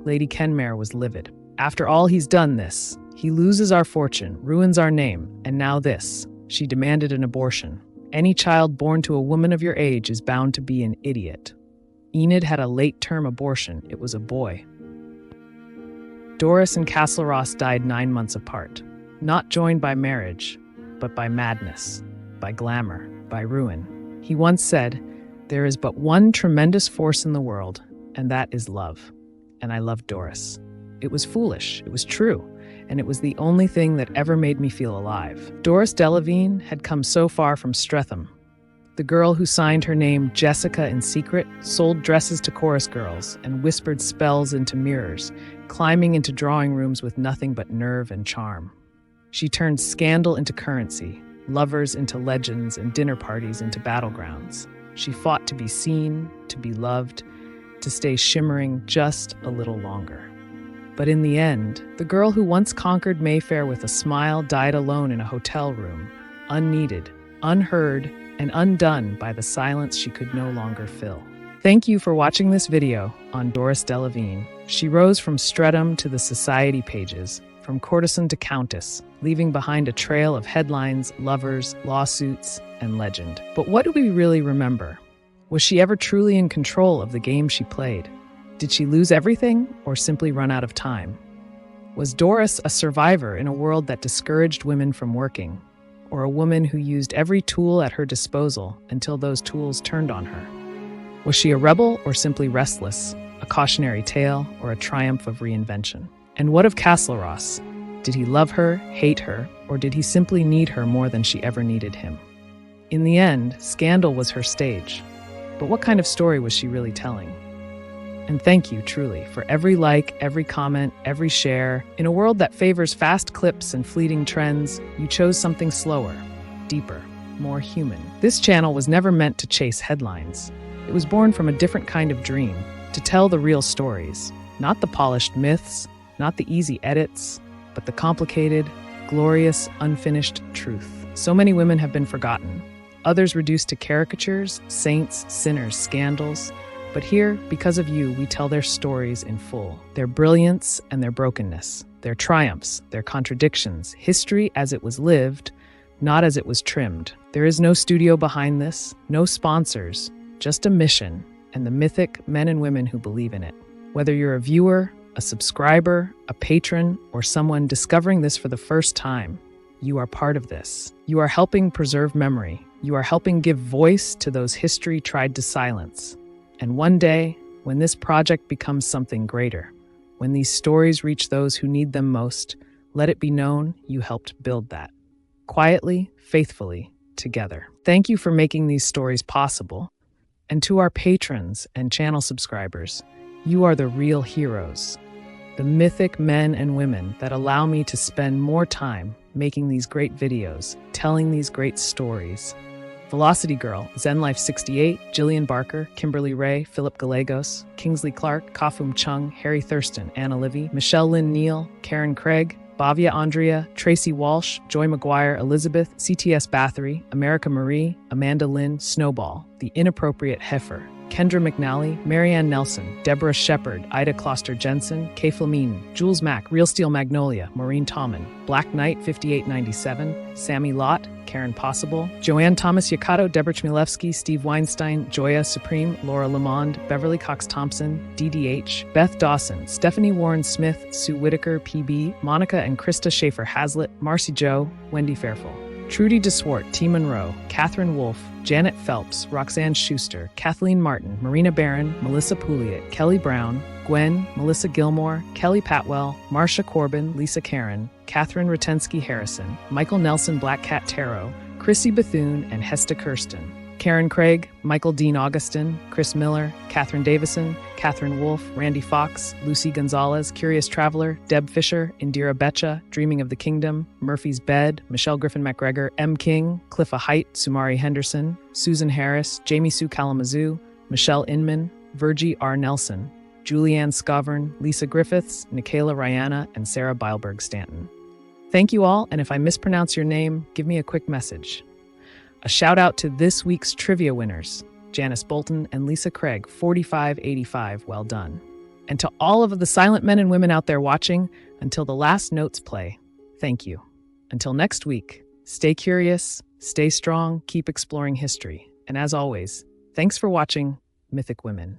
Lady Kenmare was livid. "After all he's done this, he loses our fortune, ruins our name, and now this." She demanded an abortion. "Any child born to a woman of your age is bound to be an idiot." Enid had a late-term abortion. It was a boy. Doris and Castlerosse died 9 months apart, not joined by marriage, but by madness, by glamour, by ruin. He once said, "There is but one tremendous force in the world, and that is love." And I loved Doris. It was foolish, it was true, and it was the only thing that ever made me feel alive. Doris Delevingne had come so far from Streatham. The girl who signed her name Jessica in secret, sold dresses to chorus girls, and whispered spells into mirrors, climbing into drawing rooms with nothing but nerve and charm. She turned scandal into currency, lovers into legends, and dinner parties into battlegrounds. She fought to be seen, to be loved, to stay shimmering just a little longer. But in the end, the girl who once conquered Mayfair with a smile died alone in a hotel room, unneeded, unheard, and undone by the silence she could no longer fill. Thank you for watching this video on Doris Delevingne. She rose from Streatham to the society pages, from courtesan to countess, leaving behind a trail of headlines, lovers, lawsuits, and legend. But what do we really remember? Was she ever truly in control of the game she played? Did she lose everything or simply run out of time? Was Doris a survivor in a world that discouraged women from working, or a woman who used every tool at her disposal until those tools turned on her? Was she a rebel or simply restless, a cautionary tale or a triumph of reinvention? And what of Castlerosse? Did he love her, hate her, or did he simply need her more than she ever needed him? In the end, scandal was her stage. But what kind of story was she really telling? And thank you, truly, for every like, every comment, every share. In a world that favors fast clips and fleeting trends, you chose something slower, deeper, more human. This channel was never meant to chase headlines. It was born from a different kind of dream, to tell the real stories, not the polished myths, not the easy edits, but the complicated, glorious, unfinished truth. So many women have been forgotten, others reduced to caricatures, saints, sinners, scandals. But here, because of you, we tell their stories in full, their brilliance and their brokenness, their triumphs, their contradictions, history as it was lived, not as it was trimmed. There is no studio behind this, no sponsors, just a mission and the mythic men and women who believe in it. Whether you're a viewer, a subscriber, a patron, or someone discovering this for the first time, you are part of this. You are helping preserve memory. You are helping give voice to those history tried to silence. And one day, when this project becomes something greater, when these stories reach those who need them most, let it be known you helped build that. Quietly, faithfully, together. Thank you for making these stories possible. And to our patrons and channel subscribers, you are the real heroes. The mythic men and women that allow me to spend more time making these great videos, telling these great stories. Velocity Girl, ZenLife68, Jillian Barker, Kimberly Ray, Philip Gallegos, Kingsley Clark, Kafum Chung, Harry Thurston, Anna Livy, Michelle Lynn Neal, Karen Craig, Bavia Andrea, Tracy Walsh, Joy McGuire, Elizabeth, CTS Bathory, America Marie, Amanda Lynn, Snowball, The Inappropriate Heifer, Kendra McNally, Marianne Nelson, Deborah Shepard, Ida Kloster Jensen, Kay Flamine, Jules Mack, Real Steel Magnolia, Maureen Tommen, Black Knight 5897, Sammy Lott, Karen Possible, Joanne Thomas Yakato, Deborah Chmielewski, Steve Weinstein, Joya Supreme, Laura Lamond, Beverly Cox Thompson, DDH, Beth Dawson, Stephanie Warren Smith, Sue Whitaker, PB, Monica and Krista Schaefer Hazlitt, Marcy Joe, Wendy Fairfull, Trudy DeSwart, T. Monroe, Catherine Wolfe, Janet Phelps, Roxanne Schuster, Kathleen Martin, Marina Barron, Melissa Pouliot, Kelly Brown, Gwen, Melissa Gilmore, Kelly Patwell, Marsha Corbin, Lisa Karen, Catherine Rotensky Harrison, Michael Nelson Black Cat Tarot, Chrissy Bethune, and Hesta Kirsten. Karen Craig, Michael Dean Augustin, Chris Miller, Catherine Davison, Catherine Wolfe, Randy Fox, Lucy Gonzalez, Curious Traveler, Deb Fisher, Indira Becha, Dreaming of the Kingdom, Murphy's Bed, Michelle Griffin McGregor, M. King, Cliffa Height, Sumari Henderson, Susan Harris, Jamie Sue Kalamazoo, Michelle Inman, Virgie R. Nelson, Julianne Scovern, Lisa Griffiths, Nikayla Rihanna, and Sarah Beilberg Stanton. Thank you all, and if I mispronounce your name, give me a quick message. A shout out to this week's trivia winners, Janice Bolton and Lisa Craig, 4585, well done. And to all of the silent men and women out there watching, until the last notes play, thank you. Until next week, stay curious, stay strong, keep exploring history. And as always, thanks for watching Mythic Women.